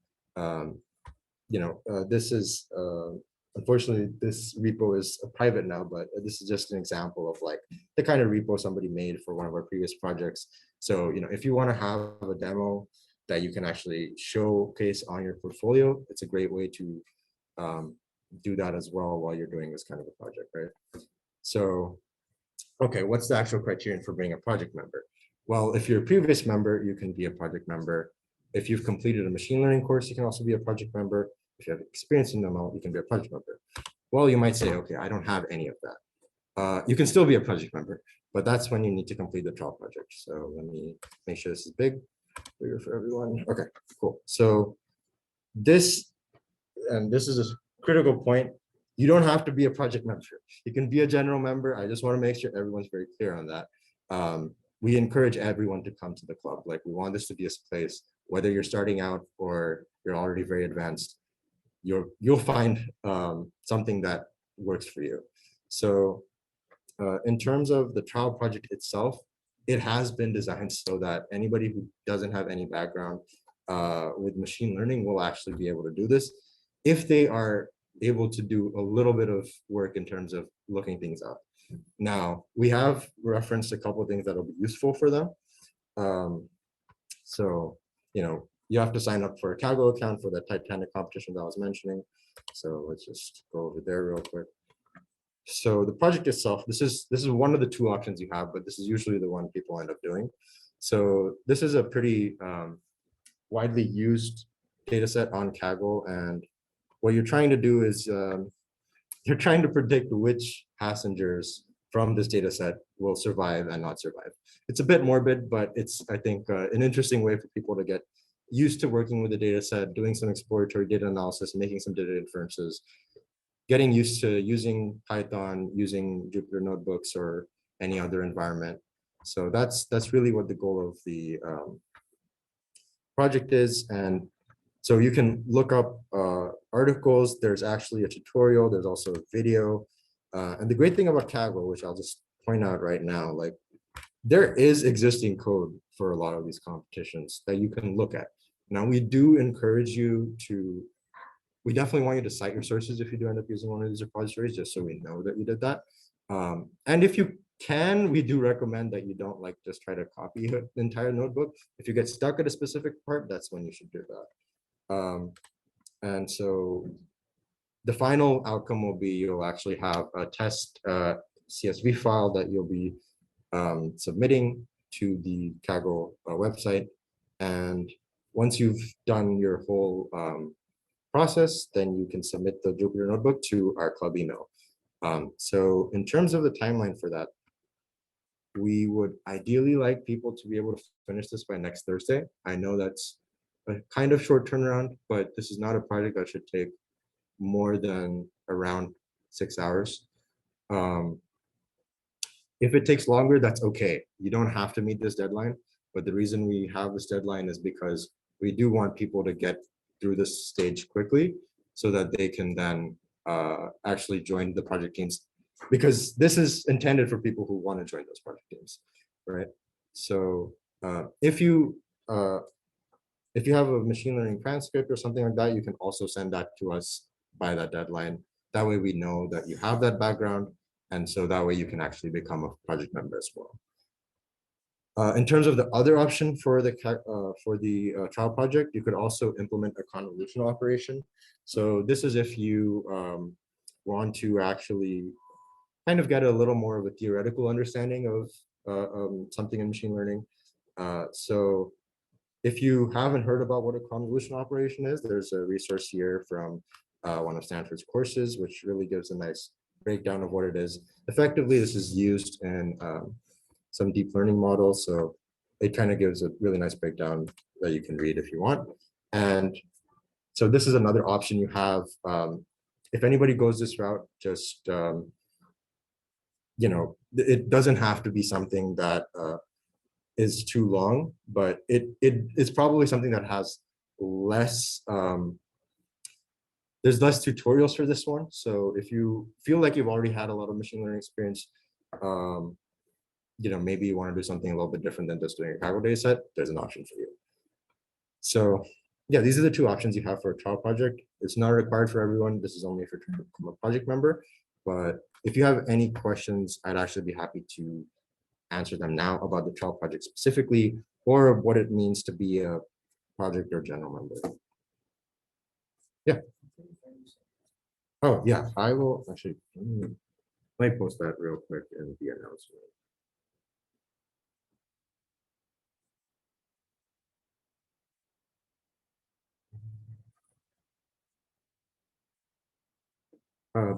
this is, unfortunately, this repo is private now, but this is just an example of like the kind of repo somebody made for one of our previous projects. So, if you want to have a demo that you can actually showcase on your portfolio, it's a great way to do that as well while you're doing this kind of a project, right? So, okay, what's the actual criterion for being a project member? Well, if you're a previous member, you can be a project member. If you've completed a machine learning course, you can also be a project member. If you have experience in ML, you can be a project member. Well, you might say, okay, I don't have any of that. You can still be a project member, but that's when you need to complete the trial project. So let me make sure this is bigger for everyone. Okay, cool. So this is a critical point. You don't have to be a project member. You can be a general member. I just want to make sure everyone's very clear on that. We encourage everyone to come to the club. Like, we want this to be a place, whether you're starting out or you're already very advanced, you'll find something that works for you. So in terms of the trial project itself, it has been designed so that anybody who doesn't have any background with machine learning will actually be able to do this if they are able to do a little bit of work in terms of looking things up. Now, we have referenced a couple of things that will be useful for them. So, you have to sign up for a Kaggle account for the Titanic competition that I was mentioning. So let's just go over there real quick. So the project itself, this is one of the two options you have, but this is usually the one people end up doing. So this is a pretty widely used data set on Kaggle, and what you're trying to do is you're trying to predict which passengers from this data set will survive and not survive. It's a bit morbid, but it's, I think, an interesting way for people to get used to working with the data set, doing some exploratory data analysis, making some data inferences, getting used to using Python, using Jupyter notebooks or any other environment. So that's really what the goal of the project is. And so you can look up articles. There's actually a tutorial. There's also a video. And the great thing about Kaggle, which I'll just point out right now, like, there is existing code for a lot of these competitions that you can look at. Now, we do encourage you to, we definitely want you to cite your sources if you do end up using one of these repositories, just so we know that you did that. And if you can, we do recommend that you don't just try to copy the entire notebook. If you get stuck at a specific part, that's when you should do that. And so the final outcome will be you'll actually have a test CSV file that you'll be submitting to the Kaggle website. And once you've done your whole process, then you can submit the Jupyter notebook to our club email. So in terms of the timeline for that, we would ideally like people to be able to finish this by next Thursday. I know that's a kind of short turnaround, but this is not a project that should take more than around 6 hours. If it takes longer, that's okay. You don't have to meet this deadline, but the reason we have this deadline is because we do want people to get through this stage quickly so that they can then actually join the project teams, because this is intended for people who want to join those project teams, right? So if you have a machine learning transcript or something like that, you can also send that to us by that deadline. That way we know that you have that background, and so that way you can actually become a project member as well. In terms of the other option for the trial project, you could also implement a convolutional operation. So this is if you want to actually kind of get a little more of a theoretical understanding of something in machine learning. So if you haven't heard about what a convolutional operation is, there's a resource here from one of Stanford's courses, which really gives a nice breakdown of what it is. Effectively, this is used in some deep learning models. So it kind of gives a really nice breakdown that you can read if you want. And so this is another option you have. If anybody goes this route, just, you know, it doesn't have to be something that is too long, but it's probably something that has less, there's less tutorials for this one. So if you feel like you've already had a lot of machine learning experience, you know, maybe you want to do something a little bit different than just doing a Kaggle data set, there's an option for you. So yeah, these are the two options you have for a trial project. It's not required for everyone. This is only if you're trying to become a project member. But if you have any questions, I'd actually be happy to answer them now about the trial project specifically, or what it means to be a project or general member. Yeah. Oh yeah, I will actually, let me post that real quick in the announcement.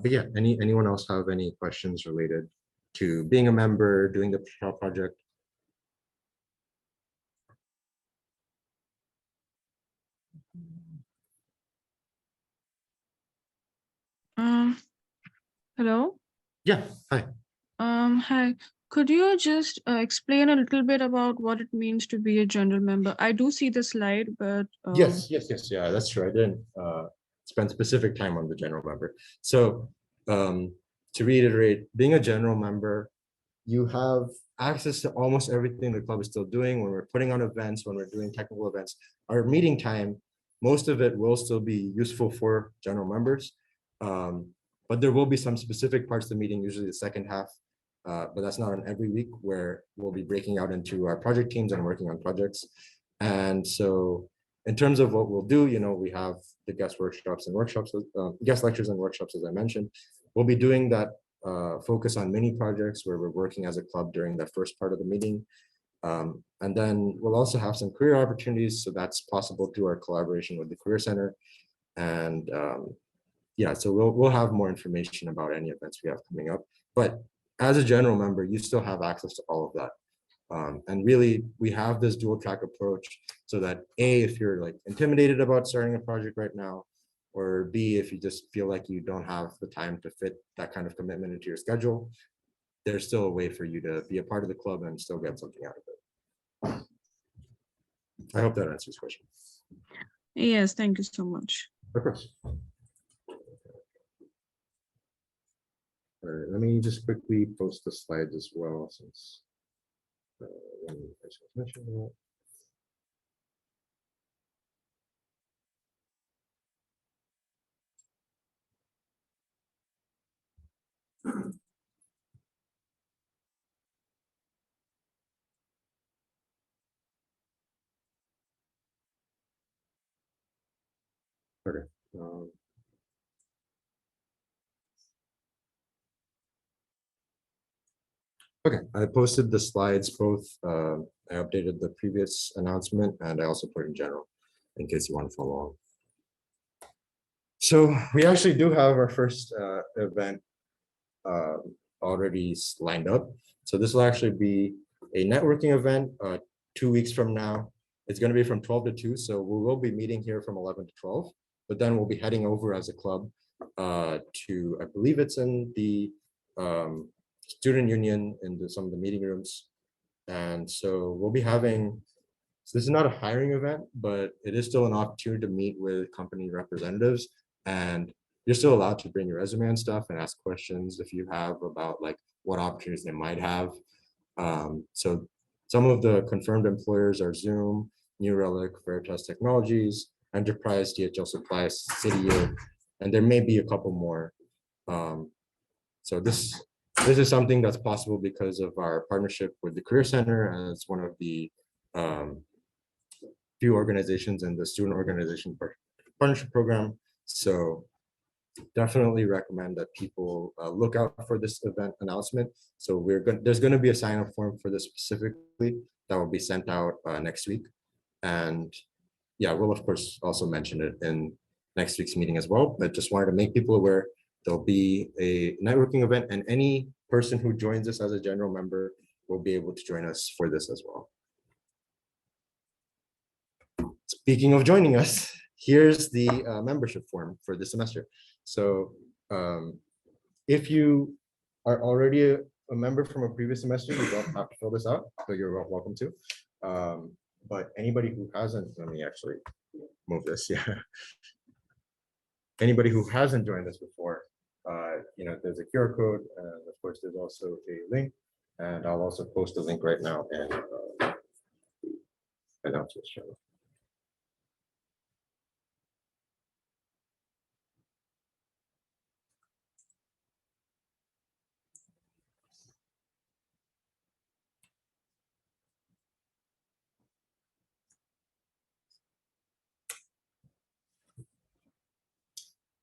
But yeah, anyone else have any questions related to being a member, doing the trial project? Hello. Yeah, hi. Hi. Could you just explain a little bit about what it means to be a general member? I do see the slide, but Yes, yeah, that's true. I didn't spend specific time on the general member. So to reiterate, being a general member, you have access to almost everything the club is still doing. When we're putting on events, when we're doing technical events, our meeting time, most of it will still be useful for general members. But there will be some specific parts of the meeting, usually the second half, but that's not on every week, where we'll be breaking out into our project teams and working on projects. And so in terms of what we'll do, you know, we have the guest workshops and workshops, guest lectures and workshops, as I mentioned. We'll be doing that focus on mini projects where we're working as a club during the first part of the meeting. And then we'll also have some career opportunities. So that's possible through our collaboration with the Career Center. And yeah, so we'll have more information about any events we have coming up. But as a general member, you still have access to all of that. And really, we have this dual track approach so that A, if you're like intimidated about starting a project right now, or B, if you just feel like you don't have the time to fit that kind of commitment into your schedule, there's still a way for you to be a part of the club and still get something out of it. I hope that answers your question. yes, thank you so much. Of course. All right, let me just quickly post the slides as well, since I just mentioned that. Okay. Okay, I posted the slides both. I updated the previous announcement and I also put in general in case you want to follow along. So we actually do have our first event already lined up. So this will actually be a networking event 2 weeks from now. It's going to be from 12 to 2. So we will be meeting here from 11 to 12, but then we'll be heading over as a club to, I believe it's in the student union in some of the meeting rooms. And so we'll be having, so this is not a hiring event, but it is still an opportunity to meet with company representatives, and you're still allowed to bring your resume and stuff and ask questions if you have about like what opportunities they might have. So some of the confirmed employers are Zoom, New Relic, Veritas Technologies, Enterprise, DHL Supplies, City, and there may be a couple more. So this is something that's possible because of our partnership with the Career Center, and it's one of the few organizations in the student organization partnership program. So definitely recommend that people look out for this event announcement. So there's going to be a sign-up form for this specifically that will be sent out next week. And yeah, we'll of course also mention it in next week's meeting as well, but just wanted to make people aware there'll be a networking event, and any person who joins us as a general member will be able to join us for this as well. speaking of joining us, here's the membership form for this semester. So if you are already a member from a previous semester, you don't have to fill this out, so you're welcome to. But anybody who hasn't, let me actually move this, yeah. Anybody who hasn't joined us before, there's a QR code, and of course, there's also a link, and I'll also post a link right now and announcements channel.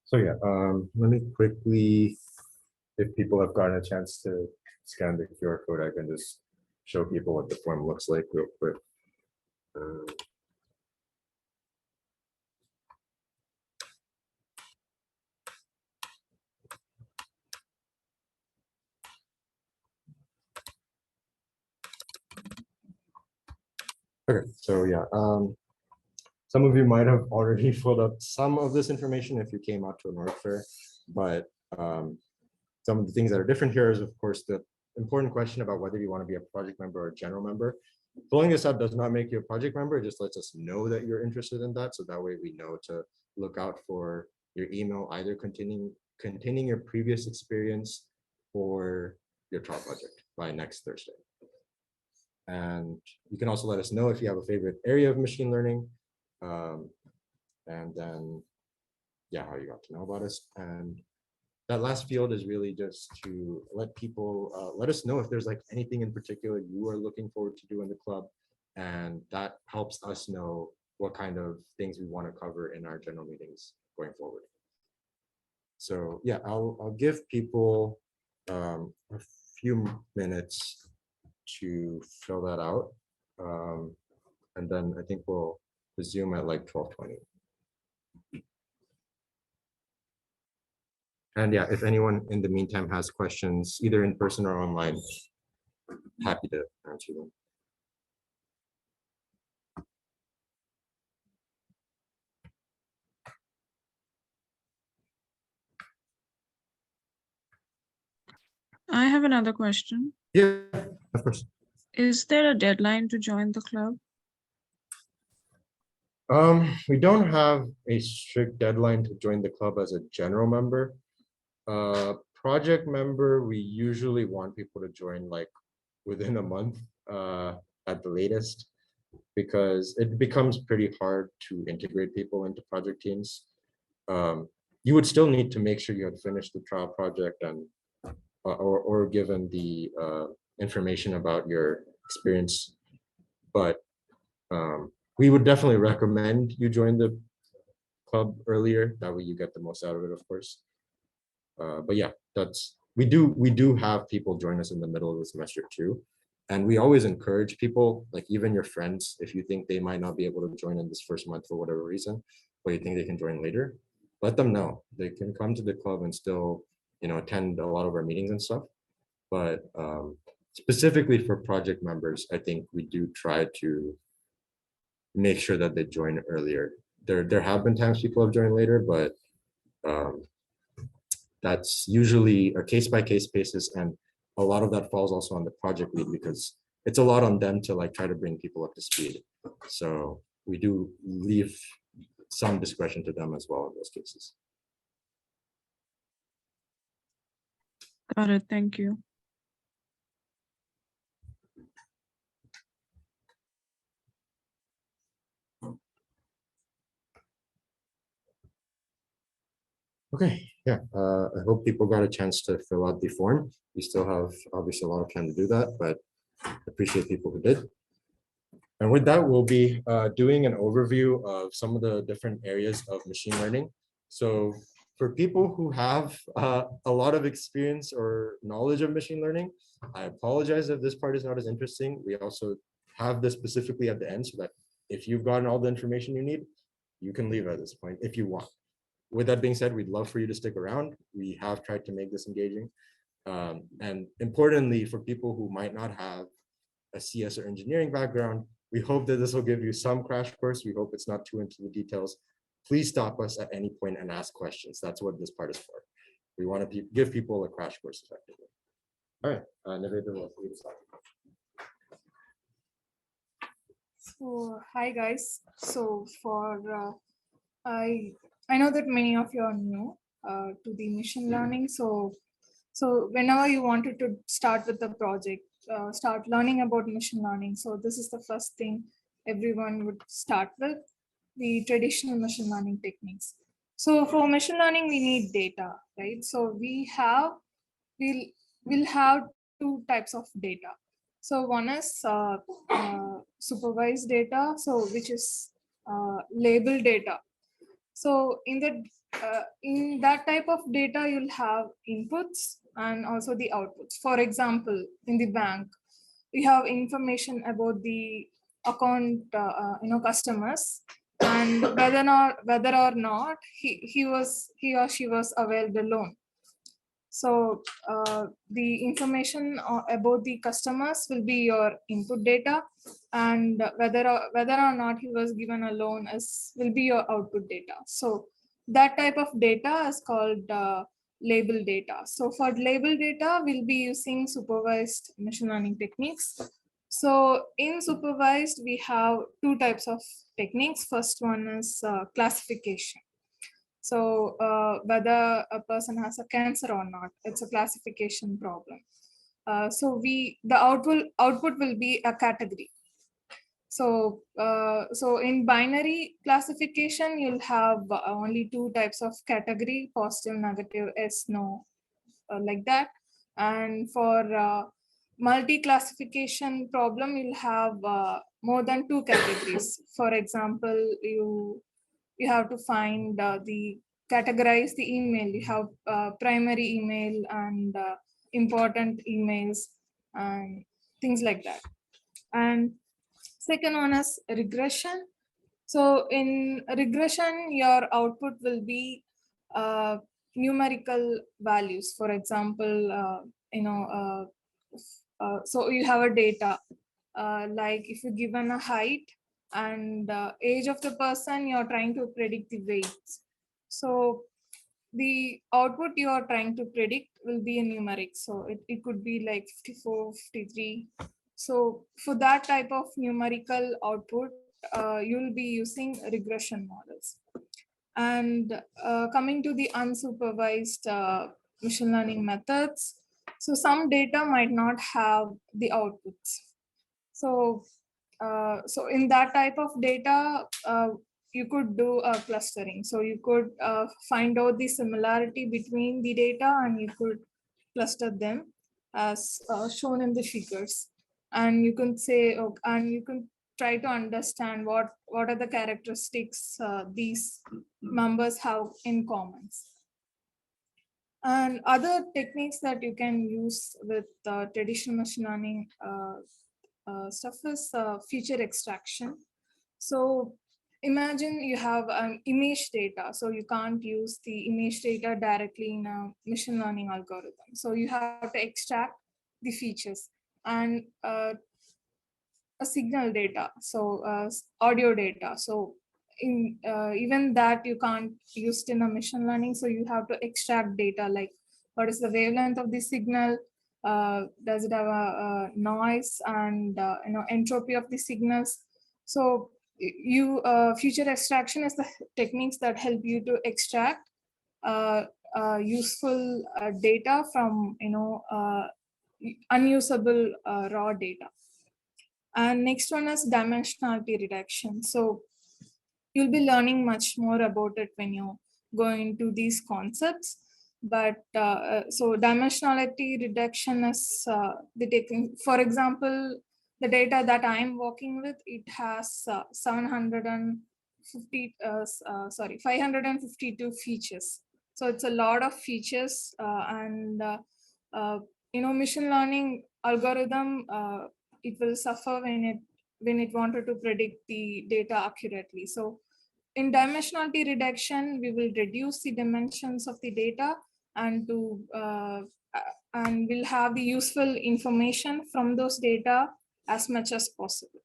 So yeah, let me quickly, if people have gotten a chance to scan the QR code, I can just show people what the form looks like real quick. Okay, so yeah, some of you might have already filled up some of this information if you came out to an org fair, but some of the things that are different here is, of course, the important question about whether you want to be a project member or a general member. Filling this out does not make you a project member, it just lets us know that you're interested in that, so that way we know to look out for your email either containing your previous experience or your trial project by next Thursday. And you can also let us know if you have a favorite area of machine learning, and then, yeah, how you got to know about us. And that last field is really just to let people, let us know if there's like anything in particular you are looking forward to do in the club. And that helps us know what kind of things we want to cover in our general meetings going forward. So yeah, I'll give people a few minutes to fill that out. And then I think we'll resume at like 12:20. And yeah, if anyone in the meantime has questions, either in person or online, happy to answer them. I have another question. Yeah, of course. Is there a deadline to join the club? We don't have a strict deadline to join the club as a general member. Project member, we usually want people to join like within a month at the latest, because it becomes pretty hard to integrate people into project teams. You would still need to make sure you had finished the trial project and or given the information about your experience, but we would definitely recommend you join the club earlier. That way you get the most out of it, of course. But yeah, we do have people join us in the middle of the semester too. And we always encourage people, like even your friends, if you think they might not be able to join in this first month for whatever reason, but you think they can join later, let them know. They can come to the club and still, attend a lot of our meetings and stuff. But specifically for project members, I think we do try to make sure that they join earlier. There have been times people have joined later, but that's usually a case-by-case basis, and a lot of that falls also on the project lead, because it's a lot on them to like try to bring people up to speed. So we do leave some discretion to them as well in those cases. Got it. Thank you. Okay, yeah, I hope people got a chance to fill out the form. We still have obviously a lot of time to do that, but I appreciate people who did. And with that, we'll be doing an overview of some of the different areas of machine learning. So for people who have a lot of experience or knowledge of machine learning, I apologize if this part is not as interesting. We also have this specifically at the end so that if you've gotten all the information you need, you can leave at this point if you want. With that being said, we'd love for you to stick around. We have tried to make this engaging. And importantly, for people who might not have a CS or engineering background, We hope that this will give you some crash course. We hope it's not too into the details. Please stop us at any point and ask questions. That's what this part is for. We want to give people a crash course effectively. All right, Nivedha will lead us off. So hi guys. So for I know that many of you are new to the machine learning. So whenever you wanted to start with the project, start learning about machine learning. So this is the first thing everyone would start with, the traditional machine learning techniques. So for machine learning, we need data, right? So we'll have two types of data. So one is supervised data, so which is label data. So in that type of data, you'll have inputs and also the outputs. For example, in the bank, you have information about the account, customers, and whether or not he or she was availed a loan. So the information about the customers will be your input data, and whether or not he was given a loan will be your output data. So that type of data is called label data. So for label data, we'll be using supervised machine learning techniques. So in supervised, we have two types of techniques. First one is classification. So whether a person has a cancer or not, it's a classification problem. So the output will be a category. So in binary classification, you'll have only two types of category: positive, negative, yes, no, like that. And for multi-classification problem, you'll have more than two categories. For example, you have to find categorize the email. You have primary email and important emails and things like that. And second one is regression. So in regression, your output will be numerical values. For example, so you have a data like if you're given a height and age of the person, you're trying to predict the weights. So the output you are trying to predict will be a numeric. So it could be like 54, 53. So for that type of numerical output, you'll be using regression models. And coming to the unsupervised machine learning methods, so some data might not have the outputs. So in that type of data, you could do a clustering. So you could find out the similarity between the data and you could cluster them as shown in the figures. And you can say, and you can try to understand what are the characteristics these numbers have in common. And other techniques that you can use with traditional machine learning stuff is feature extraction. So imagine you have image data, so you can't use the image data directly in a machine learning algorithm. So you have to extract the features and a signal data, so audio data. So in even that you can't use it in a machine learning. So you have to extract data like what is the wavelength of the signal, does it have a noise, and entropy of the signals. So feature extraction is the techniques that help you to extract useful data from unusable raw data. And next one is dimensionality reduction. So you'll be learning much more about it when you go into these concepts. But so dimensionality reduction is the technique. For example, the data that I'm working with, it has 552 features. So it's a lot of features, and machine learning algorithm, it will suffer when it wanted to predict the data accurately. So in dimensionality reduction, we will reduce the dimensions of the data and we'll have the useful information from those data as much as possible.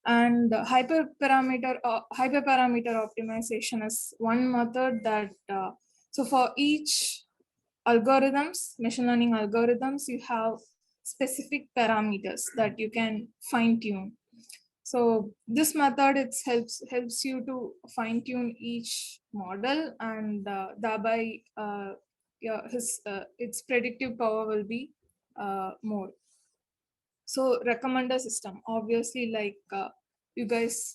And hyperparameter optimization is one method that, so for each algorithms, machine learning algorithms, you have specific parameters that you can fine tune. So this method helps you to fine tune each model, and thereby its predictive power will be more. So recommender system, obviously, like you guys,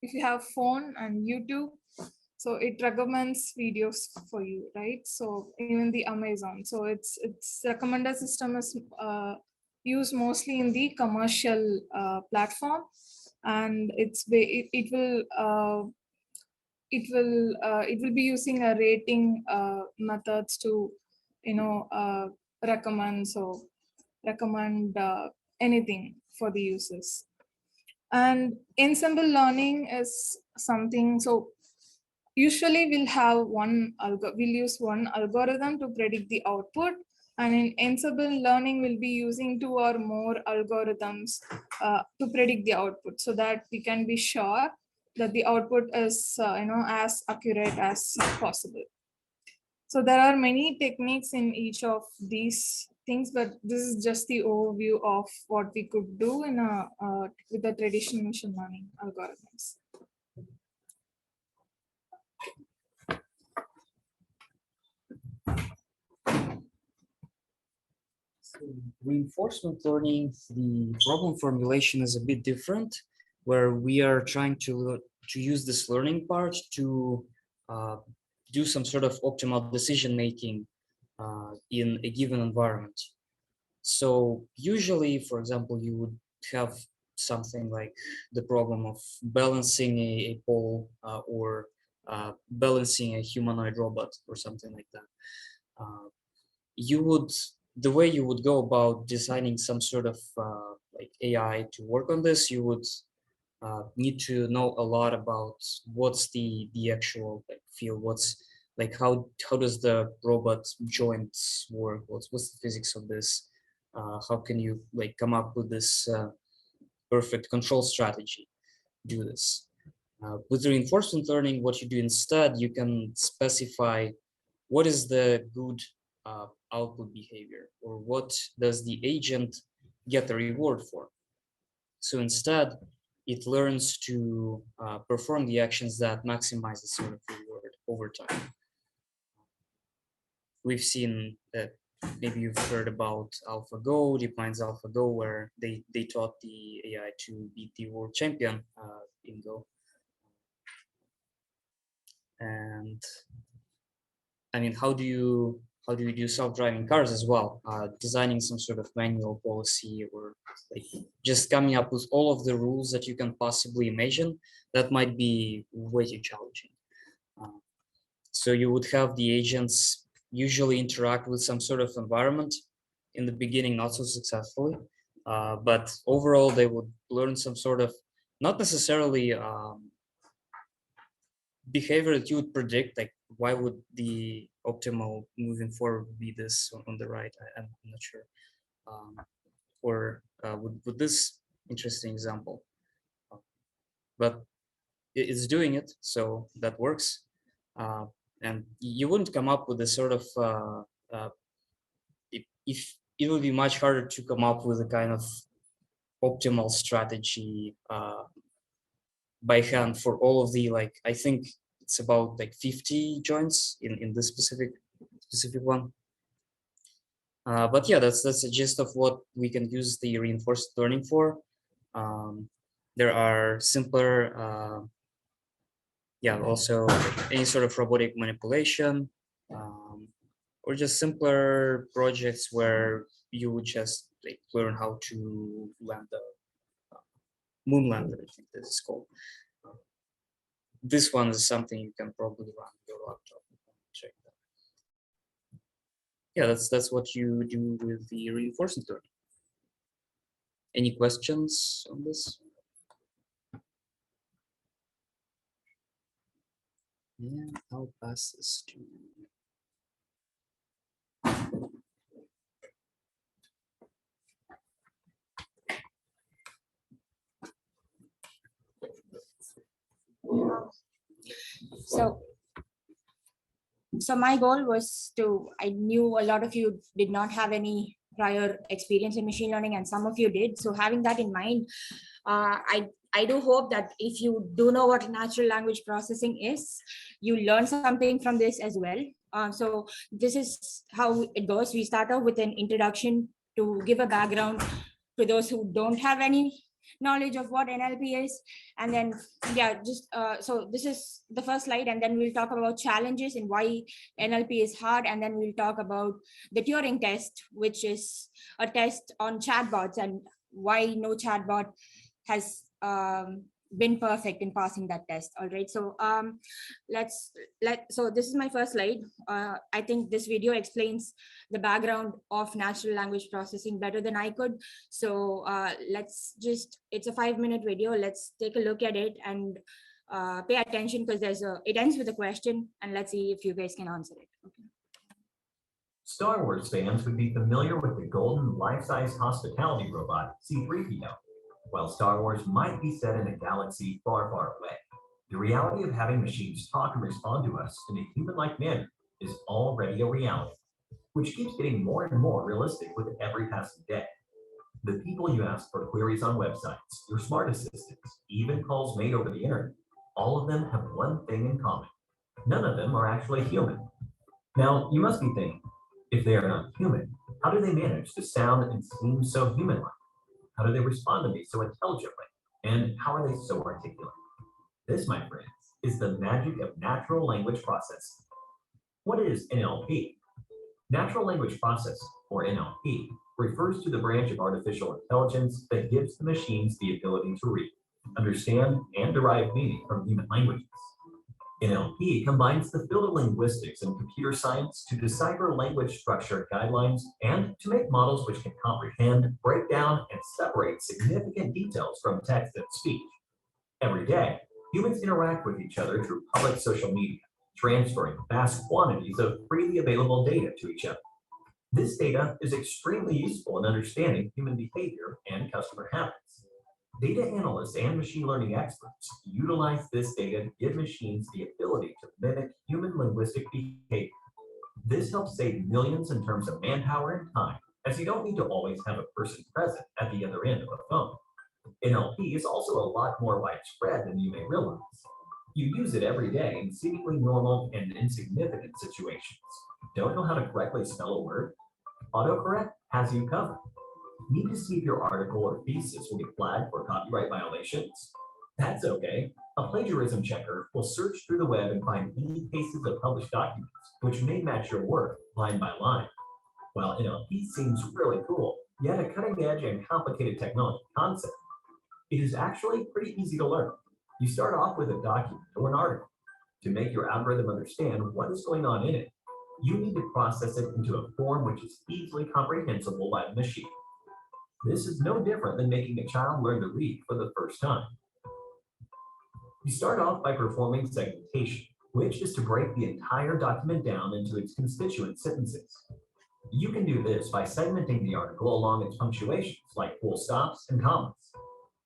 if you have phone and YouTube, so it recommends videos for you, right? So even the Amazon, so its recommender system is used mostly in the commercial platform, and it will be using a rating methods to recommend anything for the users. And ensemble learning is something, so usually we'll use one algorithm to predict the output, and in ensemble learning we'll be using 2 or more algorithms to predict the output, so that we can be sure that the output is as accurate as possible. So there are many techniques in each of these things, but this is just the overview of what we could do in with the traditional machine learning algorithms. Reinforcement learning, the problem formulation is a bit different, where we are trying to use this learning part to do some sort of optimal decision making in a given environment. So usually, for example, you would have something like the problem of balancing a pole or balancing a humanoid robot or something like that. The way you would go about designing some sort of like AI to work on this, you would need to know a lot about what's the actual field, what's like how does the robot joints work, what's the physics of this, how can you like come up with this perfect control strategy, do this. With reinforcement learning, what you do instead, you can specify what is the good output behavior, or what does the agent get a reward for. So instead, it learns to perform the actions that maximize the sort of reward over time. We've seen that, maybe you've heard about AlphaGo, DeepMind's AlphaGo, where they taught the AI to beat the world champion in Go. And I mean, how do you do self-driving cars as well? Designing some sort of manual policy, or like just coming up with all of the rules that you can possibly imagine, that might be way too challenging. So you would have the agents usually interact with some sort of environment in the beginning, not so successfully, but overall they would learn some sort of, not necessarily behavior that you would predict, like why would the optimal moving forward be this on the right? I'm not sure. Or with this interesting example, but it's doing it, so that works. And you wouldn't come up with a sort of, if it would be much harder to come up with a kind of optimal strategy by hand for all of the, like, I think it's about like 50 joints in this specific one. But yeah, that's the gist of what we can use the reinforced learning for. There are simpler, yeah, also any sort of robotic manipulation, or just simpler projects where you would just like learn how to land the moon lander, I think this is called. This one is something you can probably run on your laptop. Check that. Yeah, that's what you do with the reinforcement learning. Any questions on this? Yeah, I'll pass this to you. So my goal was I knew a lot of you did not have any prior experience in machine learning and some of you did. So having that in mind, I do hope that if you do know what natural language processing is, you learn something from this as well. So this is how it goes. We start off with an introduction to give a background to those who don't have any knowledge of what NLP is. And then, so this is the first slide, and then we'll talk about challenges and why NLP is hard. And then we'll talk about the Turing test, which is a test on chatbots and why no chatbot has been perfect in passing that test. All right, so so this is my first slide. I think this video explains the background of natural language processing better than I could. So it's a 5-minute video. Let's take a look at it and pay attention, because it ends with a question, and let's see if you guys can answer it. Okay. Star Wars fans would be familiar with the golden life-size hospitality robot C-3PO. While Star Wars might be set in a galaxy far, far away, the reality of having machines talk and respond to us in a human-like manner is already a reality, which keeps getting more and more realistic with every passing day. The people you ask for queries on websites, your smart assistants, even calls made over the internet, all of them have one thing in common. None of them are actually human. Now, you must be thinking, if they are not human, how do they manage to sound and seem so human-like? How do they respond to me so intelligently? And how are they so articulate? This, my friends, is the magic of natural language processing. What is NLP? Natural language processing, or NLP, refers to the branch of artificial intelligence that gives the machines the ability to read, understand, and derive meaning from human languages. NLP combines the field of linguistics and computer science to decipher language structure guidelines and to make models which can comprehend, break down, and separate significant details from text and speech. Every day, humans interact with each other through public social media, transferring vast quantities of freely available data to each other. This data is extremely useful in understanding human behavior and customer habits. Data analysts and machine learning experts utilize this data to give machines the ability to mimic human linguistic behavior. This helps save millions in terms of manpower and time, as you don't need to always have a person present at the other end of a phone. NLP is also a lot more widespread than you may realize. You use it every day in seemingly normal and insignificant situations. Don't know how to correctly spell a word? Autocorrect has you covered. Need to see if your article or thesis will get flagged for copyright violations? That's okay. A plagiarism checker will search through the web and find any cases of published documents, which may match your work line by line. While NLP seems really cool, yet a cutting edge and complicated technology concept, it is actually pretty easy to learn. You start off with a document or an article. To make your algorithm understand what is going on in it, you need to process it into a form which is easily comprehensible by the machine. This is no different than making a child learn to read for the first time. You start off by performing segmentation, which is to break the entire document down into its constituent sentences. You can do this by segmenting the article along its punctuations, like full stops and commas.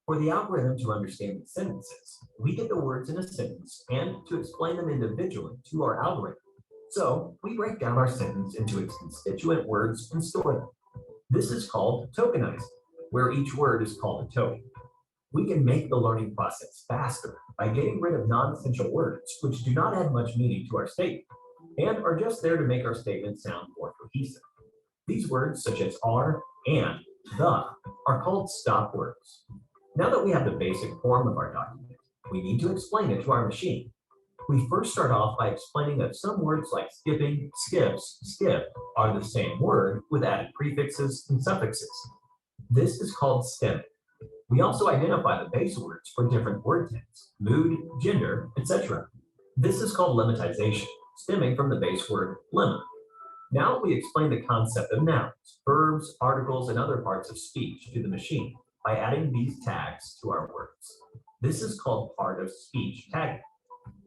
For the algorithm to understand the sentences, we get the words in a sentence and to explain them individually to our algorithm. So we break down our sentence into its constituent words and store them. This is called tokenizing, where each word is called a token. We can make the learning process faster by getting rid of non-essential words which do not add much meaning to our statement and are just there to make our statement sound more cohesive. These words, such as are, and, the, are called stop words. Now that we have the basic form of our document, we need to explain it to our machine. We first start off by explaining that some words like skipping, skips, skip are the same word with added prefixes and suffixes. This is called stemming. We also identify the base words for different word tense, mood, gender, etc. This is called lemmatization, stemming from the base word lemma. Now we explain the concept of nouns, verbs, articles, and other parts of speech to the machine by adding these tags to our words. This is called part of speech tagging.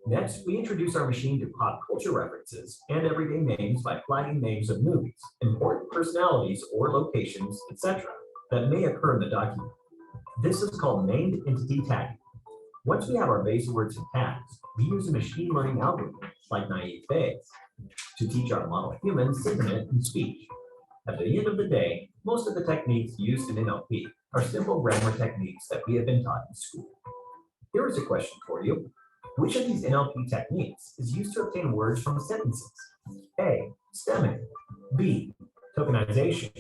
Next, we introduce our machine to pop culture references and everyday names by flagging names of movies, important personalities or locations, etc., that may occur in the document. This is called named entity tagging. Once we have our base words and tags, we use a machine learning algorithm like naive Bayes to teach our model humans sentiment and speech. At the end of the day, most of the techniques used in NLP are simple grammar techniques that we have been taught in school. Here is a question for you. Which of these NLP techniques is used to obtain words from sentences? A, stemming. B, tokenization.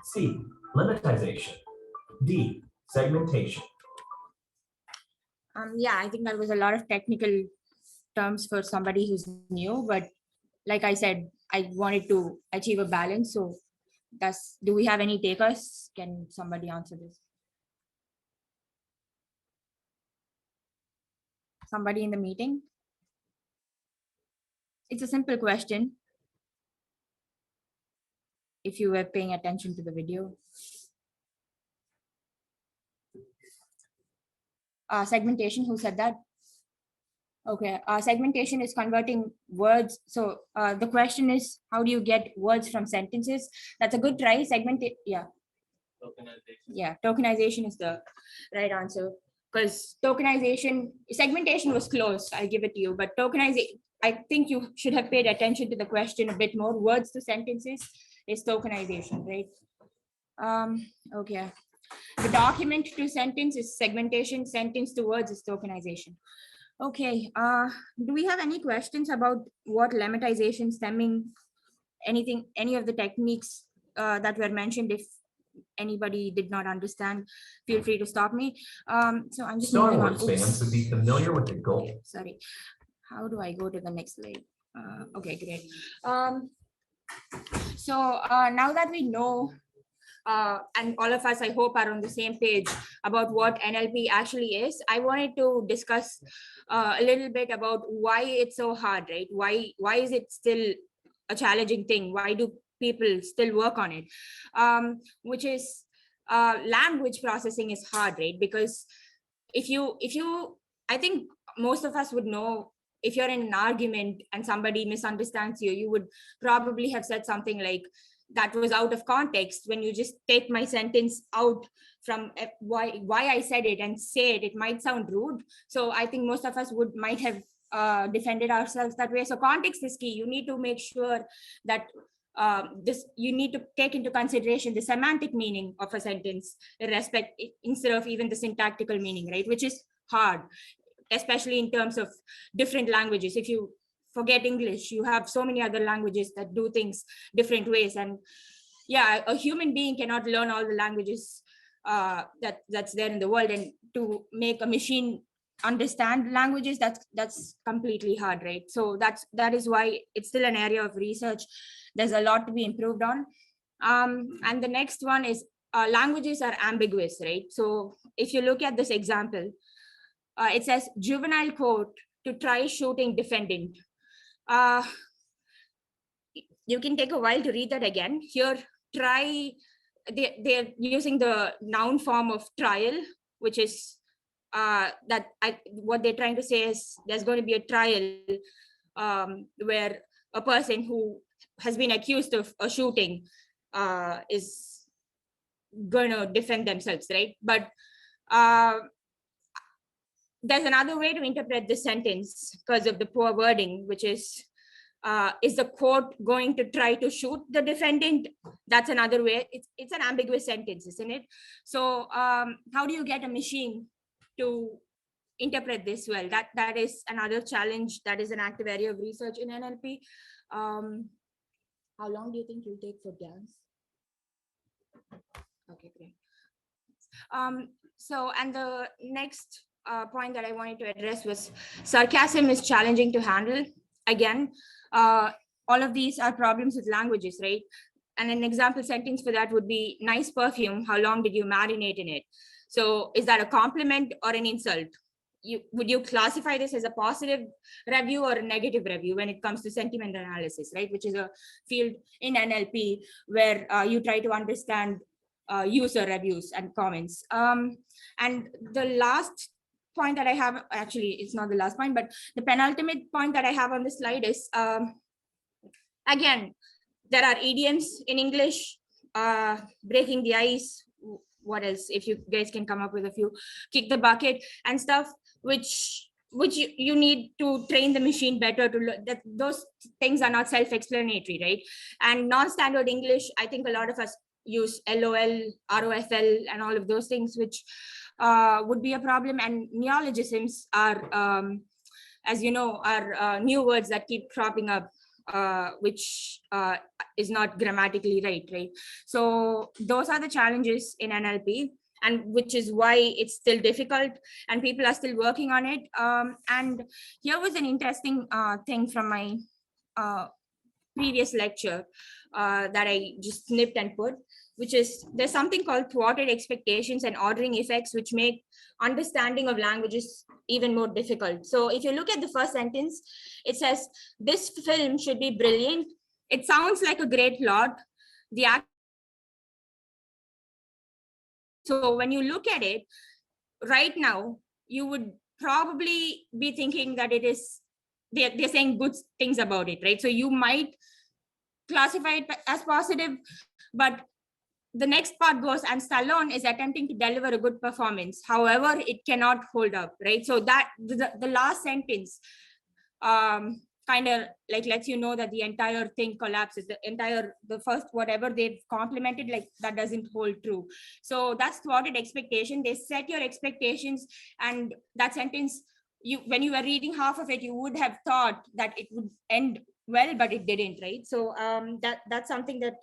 C, lemmatization. D, segmentation. Yeah, I think that was a lot of technical terms for somebody who's new, but like I said, I wanted to achieve a balance. So do we have any takers? Can somebody answer this? Somebody in the meeting? It's a simple question. If you were paying attention to the video. Segmentation, who said that? Okay, segmentation is converting words. So the question is, how do you get words from sentences? That's a good try. Yeah. Yeah, tokenization is the right answer, because segmentation was close. I'll give it to you, but tokenization, I think you should have paid attention to the question a bit more. Words to sentences is tokenization, right? Okay. The document to sentence is segmentation. Sentence to words is tokenization. Okay. Do we have any questions about what lemmatization, stemming, anything, any of the techniques that were mentioned? If anybody did not understand, feel free to stop me. So I'm just Star moving on. Wars fans would be familiar with the goal. Sorry. How do I go to the next slide? Okay, great. So now that we know, and all of us, I hope, are on the same page about what NLP actually is, I wanted to discuss a little bit about why it's so hard, right? Why is it still a challenging thing? Why do people still work on it? Which is language processing is hard, right? Because if you, I think most of us would know, if you're in an argument and somebody misunderstands you, you would probably have said something like, that was out of context. When you just take my sentence out from why I said it and say it, it might sound rude. So I think most of us might have defended ourselves that way. So context is key. You need to make sure that you need to take into consideration the semantic meaning of a sentence, instead of even the syntactical meaning, right? Which is hard, especially in terms of different languages. If you forget English, you have so many other languages that do things different ways. And yeah, a human being cannot learn all the languages that's there in the world, and to make a machine understand languages, that's completely hard, right? So that is why it's still an area of research. There's a lot to be improved on. And the next one is languages are ambiguous, right? So if you look at this example, it says juvenile court to try shooting defendant. You can take a while to read that again. Here, try, they're using the noun form of trial, which is what they're trying to say is there's going to be a trial where a person who has been accused of a shooting is going to defend themselves, right? But there's another way to interpret this sentence because of the poor wording, which is the court going to try to shoot the defendant? That's another way. It's an ambiguous sentence, isn't it? So how do you get a machine to interpret this well? That is another challenge. That is an active area of research in NLP. How long do you think you'll take for gas? Okay, great. So, and the next point that I wanted to address was sarcasm is challenging to handle. Again, all of these are problems with languages, right? And an example sentence for that would be, nice perfume, how long did you marinate in it? So is that a compliment or an insult? Would you classify this as a positive review or a negative review when it comes to sentiment analysis, right? Which is a field in NLP where you try to understand user reviews and comments. And the last point that I have, actually it's not the last point, but the penultimate point that I have on this slide is, again, there are idioms in English, breaking the ice, what else, if you guys can come up with a few, kick the bucket and stuff. which you need to train the machine better to learn. That those things are not self-explanatory, right? And non-standard English, I think a lot of us use LOL, ROFL, and all of those things, which would be a problem. And neologisms are, as you know, are new words that keep cropping up, which is not grammatically right? So those are the challenges in NLP, and which is why it's still difficult and people are still working on it. And here was an interesting thing from my previous lecture that I just snipped and put, which is there's something called thwarted expectations and ordering effects, which make understanding of languages even more difficult. So if you look at the first sentence, it says, this film should be brilliant. It sounds like a great plot. The act. So when you look at it right now, you would probably be thinking that it is, they're saying good things about it, right? So you might classify it as positive, but the next part goes, and Stallone is attempting to deliver a good performance. However, it cannot hold up, right? So that the last sentence kind of like lets you know that the entire thing collapses. The first whatever they've complimented, like that doesn't hold true. So that's thwarted expectation. They set your expectations, and that sentence, when you were reading half of it, you would have thought that it would end well, but it didn't, right? So that's something that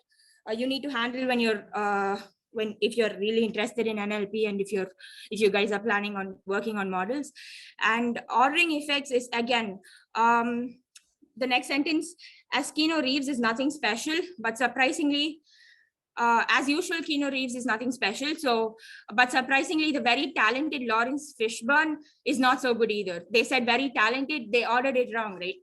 you need to handle when you're if you're really interested in NLP, and if you guys are planning on working on models. And ordering effects is, again, the next sentence, as Keanu Reeves is nothing special, but surprisingly, as usual, Keanu Reeves is nothing special. So, but surprisingly, the very talented Lawrence Fishburne is not so good either. They said very talented, they ordered it wrong, right?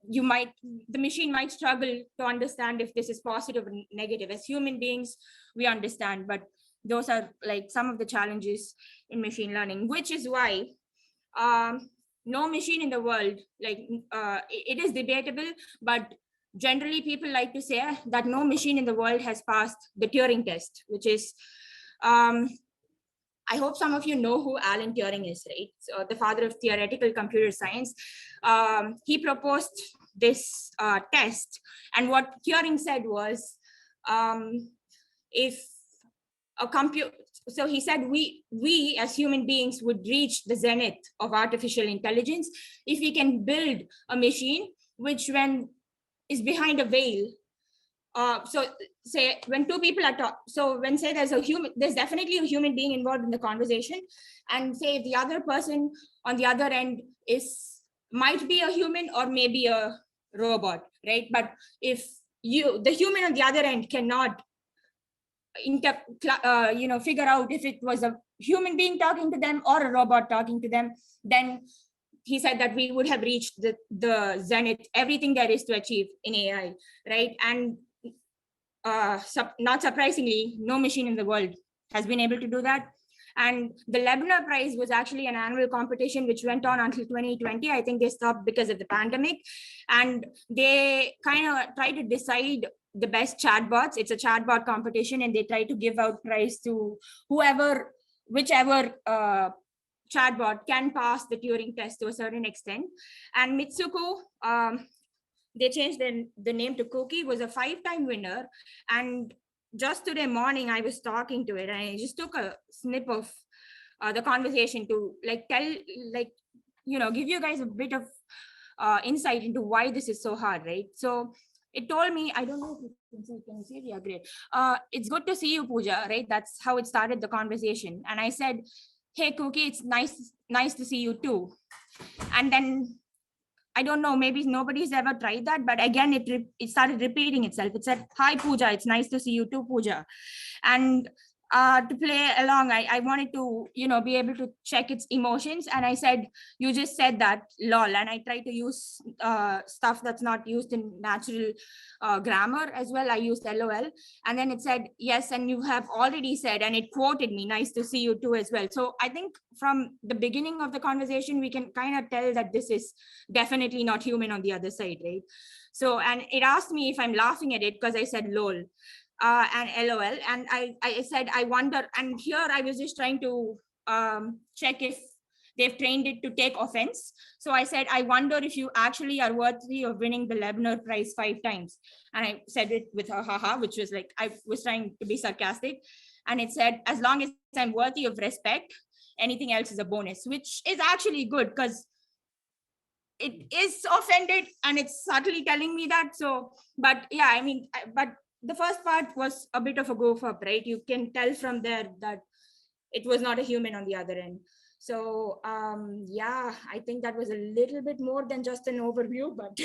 The machine might struggle to understand if this is positive or negative. As human beings, we understand, but those are like some of the challenges in machine learning, which is why no machine in the world, it is debatable, but generally people like to say that no machine in the world has passed the Turing test, which is, I hope some of you know who Alan Turing is, right? So the father of theoretical computer science. He proposed this test, and what Turing said was, if a computer, so he said we as human beings would reach the zenith of artificial intelligence if we can build a machine which, when is behind a veil. So say when two people are talking, so when say there's definitely a human being involved in the conversation, and say the other person on the other end might be a human or maybe a robot, right? But if the human on the other end cannot figure out if it was a human being talking to them or a robot talking to them, then he said that we would have reached the zenith, everything there is to achieve in AI, right? And not surprisingly, no machine in the world has been able to do that. And the Lebanon Prize was actually an annual competition which went on until 2020. I think they stopped because of the pandemic, and they kind of try to decide the best chatbots. It's a chatbot competition, and they try to give out prize to whichever chatbot can pass the Turing test to a certain extent. And Mitsuko, they changed the name to Cookie, was a 5-time winner. And just today morning, I was talking to it, and I just took a snip of the conversation to give you guys a bit of insight into why this is so hard, right? So it told me, I don't know if you can see it. Yeah, great. It's good to see you, Pooja, right? That's how it started the conversation. And I said, hey, Cookie, it's nice to see you too. And then I don't know, maybe nobody's ever tried that, but again, it started repeating itself. It said, hi, Pooja, it's nice to see you too, Pooja. And to play along, I wanted to, be able to check its emotions. And I said, you just said that, lol. And I tried to use stuff that's not used in natural grammar as well. I used LOL. And then it said, yes, and you have already said, and it quoted me, nice to see you too as well. So I think from the beginning of the conversation, we can kind of tell that this is definitely not human on the other side, right? So, and it asked me if I'm laughing at it because I said lol. And LOL, and I said, I wonder, and here I was just trying to check if they've trained it to take offense. So I said, I wonder if you actually are worthy of winning the Lebner Prize 5 times. And I said it with a haha, which was like, I was trying to be sarcastic. And it said, as long as I'm worthy of respect, anything else is a bonus, which is actually good because it is offended and it's subtly telling me that. So, but yeah, I mean, but the first part was a bit of a goof up, right? You can tell from there that it was not a human on the other end. So yeah, I think that was a little bit more than just an overview, but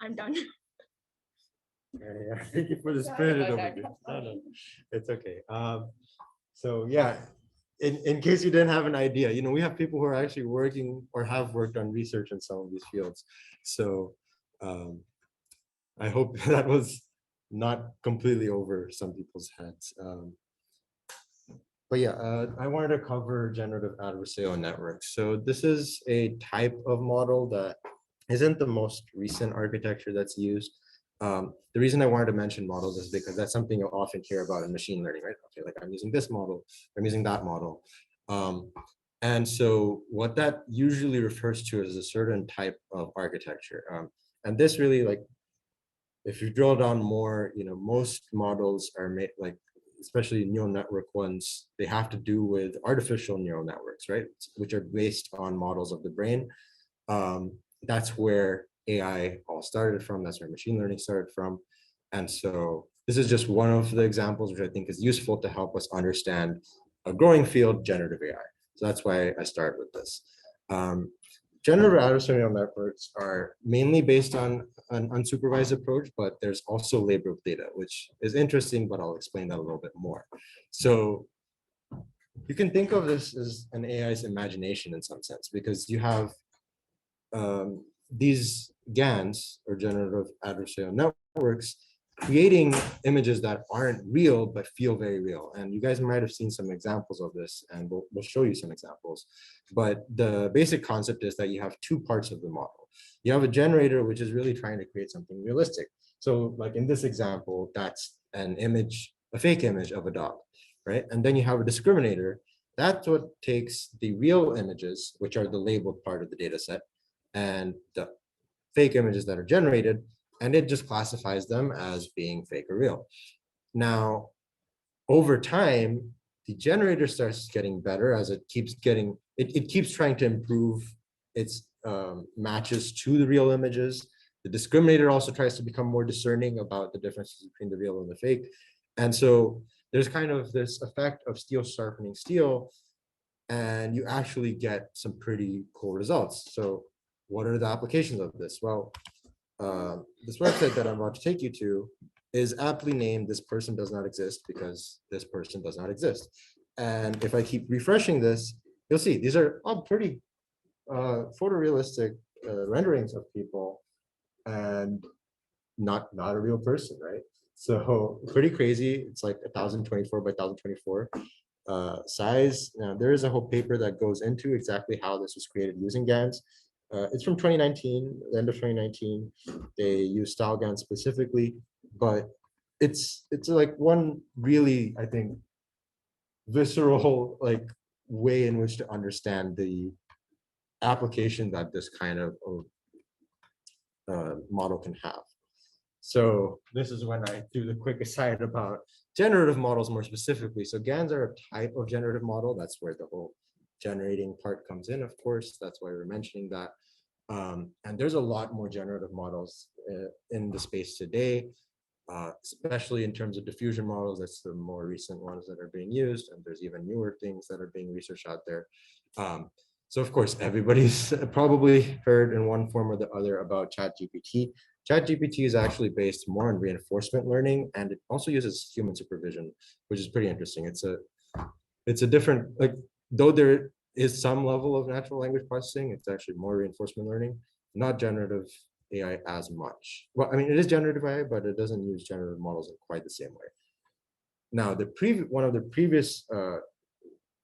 I'm done. Yeah, thank you for the Sorry spirited about that. overview. No, it's okay. So yeah, in case you didn't have an idea, we have people who are actually working or have worked on research in some of these fields. So I hope that was not completely over some people's heads. But yeah, I wanted to cover generative adversarial networks. So this is a type of model that isn't the most recent architecture that's used. The reason I wanted to mention models is because that's something you'll often hear about in machine learning, right? Okay, like I'm using this model, I'm using that model. And so what that usually refers to is a certain type of architecture. And this really, like, if you drill down more, most models are made, like, especially neural network ones, they have to do with artificial neural networks, right? Which are based on models of the brain. That's where AI all started from. That's where machine learning started from. And so this is just one of the examples which I think is useful to help us understand a growing field, generative AI. So that's why I start with this. Generative adversarial networks are mainly based on an unsupervised approach, but there's also labeled data, which is interesting, but I'll explain that a little bit more. So you can think of this as an AI's imagination in some sense, because you have these GANs, or generative adversarial networks, creating images that aren't real but feel very real. And you guys might have seen some examples of this, and we'll show you some examples. But the basic concept is that you have two parts of the model. You have a generator, which is really trying to create something realistic. So like in this example, that's an image, a fake image of a dog, right? And then you have a discriminator. That's what takes the real images, which are the labeled part of the data set, and the fake images that are generated, and it just classifies them as being fake or real. Now, over time, the generator starts getting better as it keeps getting, it keeps trying to improve its matches to the real images. The discriminator also tries to become more discerning about the differences between the real and the fake. And so there's kind of this effect of steel sharpening steel, and you actually get some pretty cool results. So what are the applications of this? Well, this website that I'm about to take you to is aptly named "This person does not exist" because this person does not exist. And if I keep refreshing this, you'll see these are all pretty photorealistic renderings of people, and not a real person, right? So pretty crazy. It's like 1024 by 1024 size. Now there is a whole paper that goes into exactly how this was created using GANs. It's from 2019, the end of 2019. They use style GAN specifically, but it's like one really, I think, visceral like way in which to understand the application that this kind of model can have. So this is when I do the quick aside about generative models more specifically. So GANs are a type of generative model. That's where the whole generating part comes in, of course. That's why we're mentioning that. And there's a lot more generative models in the space today, especially in terms of diffusion models. That's the more recent ones that are being used. And there's even newer things that are being researched out there. So of course, everybody's probably heard in one form or the other about ChatGPT. ChatGPT is actually based more on reinforcement learning, and it also uses human supervision, which is pretty interesting. It's a different, like, though there is some level of natural language processing, it's actually more reinforcement learning, not generative AI as much. Well, I mean, it is generative AI, but it doesn't use generative models in quite the same way. Now, one of the previous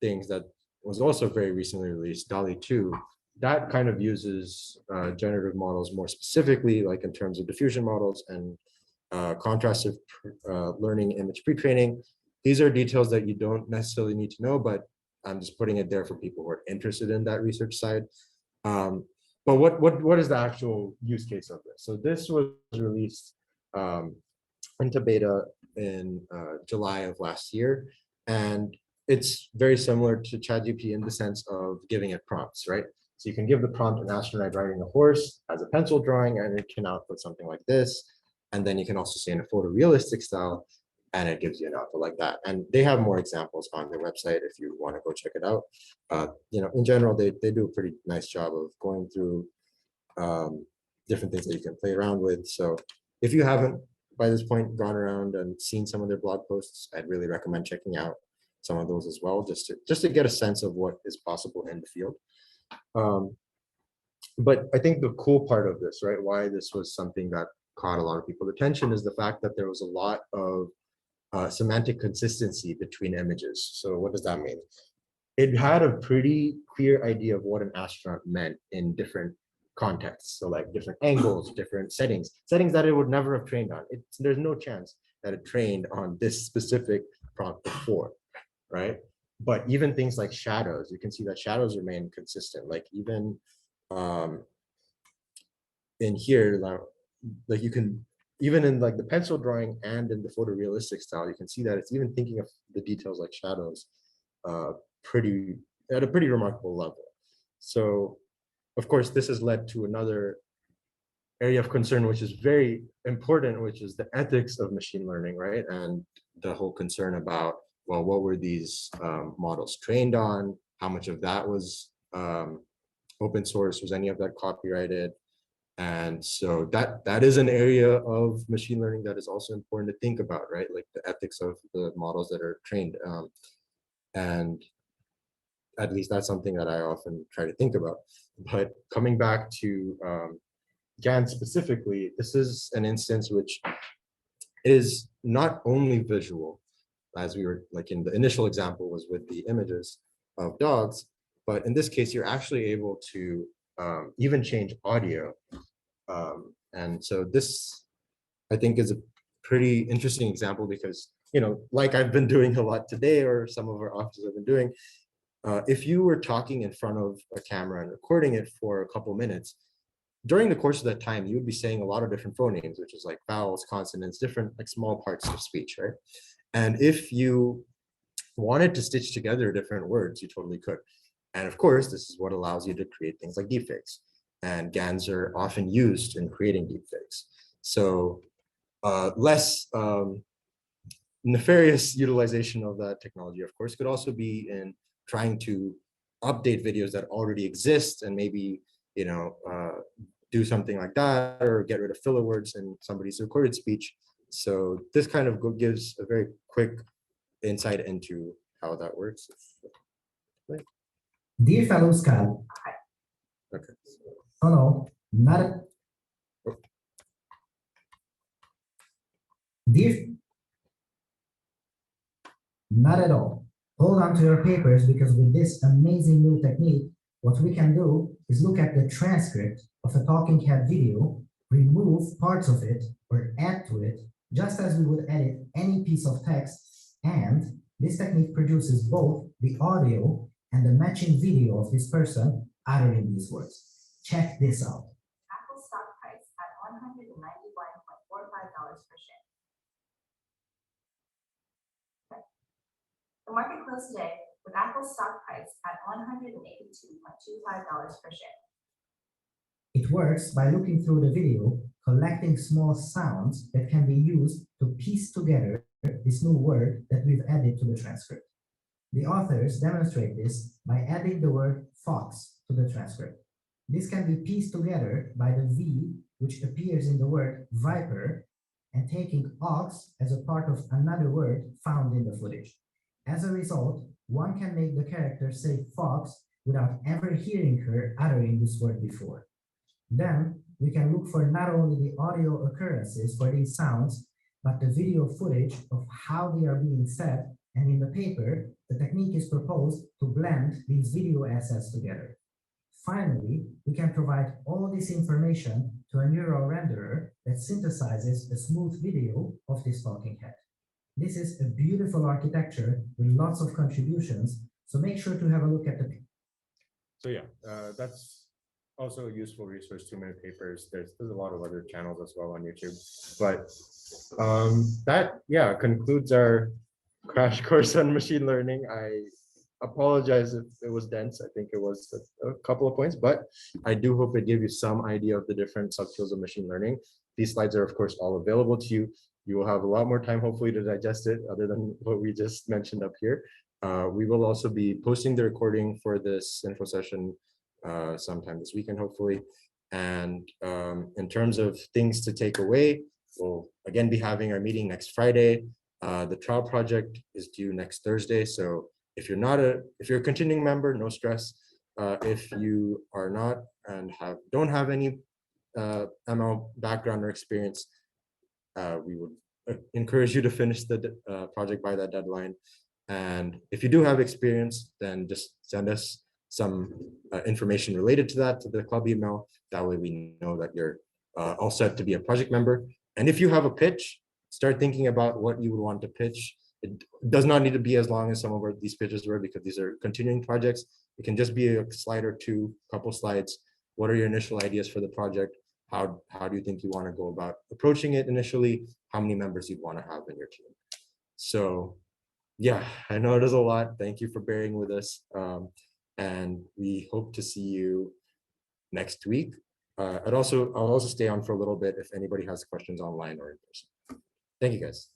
things that was also very recently released, DALL-E 2, that kind of uses generative models more specifically, like in terms of diffusion models and contrastive learning image pre-training. These are details that you don't necessarily need to know, but I'm just putting it there for people who are interested in that research side. But what is the actual use case of this? So this was released into beta in July of last year, and it's very similar to ChatGPT in the sense of giving it prompts, right? So you can give the prompt an astronaut riding a horse as a pencil drawing, and it can output something like this. And then you can also say in a photorealistic style, and it gives you an output like that. And they have more examples on their website if you want to go check it out. In general, they do a pretty nice job of going through different things that you can play around with. So if you haven't by this point gone around and seen some of their blog posts, I'd really recommend checking out some of those as well, just to get a sense of what is possible in the field. But I think the cool part of this, right, why this was something that caught a lot of people's attention is the fact that there was a lot of semantic consistency between images. So what does that mean? It had a pretty clear idea of what an astronaut meant in different contexts. So like different angles, different settings that it would never have trained on. There's no chance that it trained on this specific prompt before, right? But even things like shadows, you can see that shadows remain consistent. Like even in here, like you can, even in like the pencil drawing and in the photorealistic style, you can see that it's even thinking of the details like shadows at a pretty remarkable level. So of course, this has led to another area of concern, which is very important, which is the ethics of machine learning, right? And the whole concern about, well, what were these models trained on? How much of that was open source? Was any of that copyrighted? And so that is an area of machine learning that is also important to think about, right? Like the ethics of the models that are trained. And at least that's something that I often try to think about. But coming back to GAN specifically, this is an instance which is not only visual, as we were like in the initial example was with the images of dogs, but in this case, you're actually able to even change audio. And so this, I think, is a pretty interesting example because, like I've been doing a lot today, or some of our officers have been doing, if you were talking in front of a camera and recording it for a couple minutes, during the course of that time, you would be saying a lot of different phonemes, which is like vowels, consonants, different like small parts of speech, right? And if you wanted to stitch together different words, you totally could. And of course, this is what allows you to create things like deepfakes. And GANs are often used in creating deepfakes. So less nefarious utilization of that technology, of course, could also be in trying to update videos that already exist and maybe, do something like that or get rid of filler words in somebody's recorded speech. So this kind of gives a very quick insight into how that works. Dear fellow Scal. Okay. Oh no, not. Dear. Not at all. Hold on to your papers because with this amazing new technique, what we can do is look at the transcript of a talking head video, remove parts of it or add to it, just as we would edit any piece of text. And this technique produces both the audio and the matching video of this person uttering these words. Check this out. Apple stock price at $191.45 per share. The market closed today with Apple's stock price at $182.25 per share. It works by looking through the video, collecting small sounds that can be used to piece together this new word that we've added to the transcript. The authors demonstrate this by adding the word fox to the transcript. This can be pieced together by the V, which appears in the word viper, and taking ox as a part of another word found in the footage. As a result, one can make the character say fox without ever hearing her uttering this word before. Then we can look for not only the audio occurrences for these sounds, but the video footage of how they are being said. And in the paper, the technique is proposed to blend these video assets together. Finally, we can provide all this information to a neural renderer that synthesizes a smooth video of this talking head. This is a beautiful architecture with lots of contributions So make sure to have a look at the. So yeah, that's also a useful resource, 2 minute papers. There's a lot of other channels as well on YouTube. But that, yeah, concludes our crash course on machine learning. I apologize if it was dense. I think it was a couple of points, but I do hope it gave you some idea of the different subtools of machine learning. These slides are, of course, all available to you. You will have a lot more time, hopefully, to digest it, other than what we just mentioned up here. We will also be posting the recording for this info session sometime this weekend, hopefully. And in terms of things to take away, we'll again be having our meeting next Friday. The trial project is due next Thursday. So if you're a continuing member, no stress. If you are not and don't have any ML background or experience, we would encourage you to finish the project by that deadline. And if you do have experience, then just send us some information related to that to the club email. That way we know that you're all set to be a project member. And if you have a pitch, start thinking about what you would want to pitch. It does not need to be as long as some of these pitches were, because these are continuing projects. It can just be a slide or two, couple slides. What are your initial ideas for the project? How do you think you want to go about approaching it initially? How many members you'd want to have in your team? So yeah, I know it is a lot. Thank you for bearing with us. And we hope to see you next week. I'll also stay on for a little bit if anybody has questions online or in person. Thank you, guys.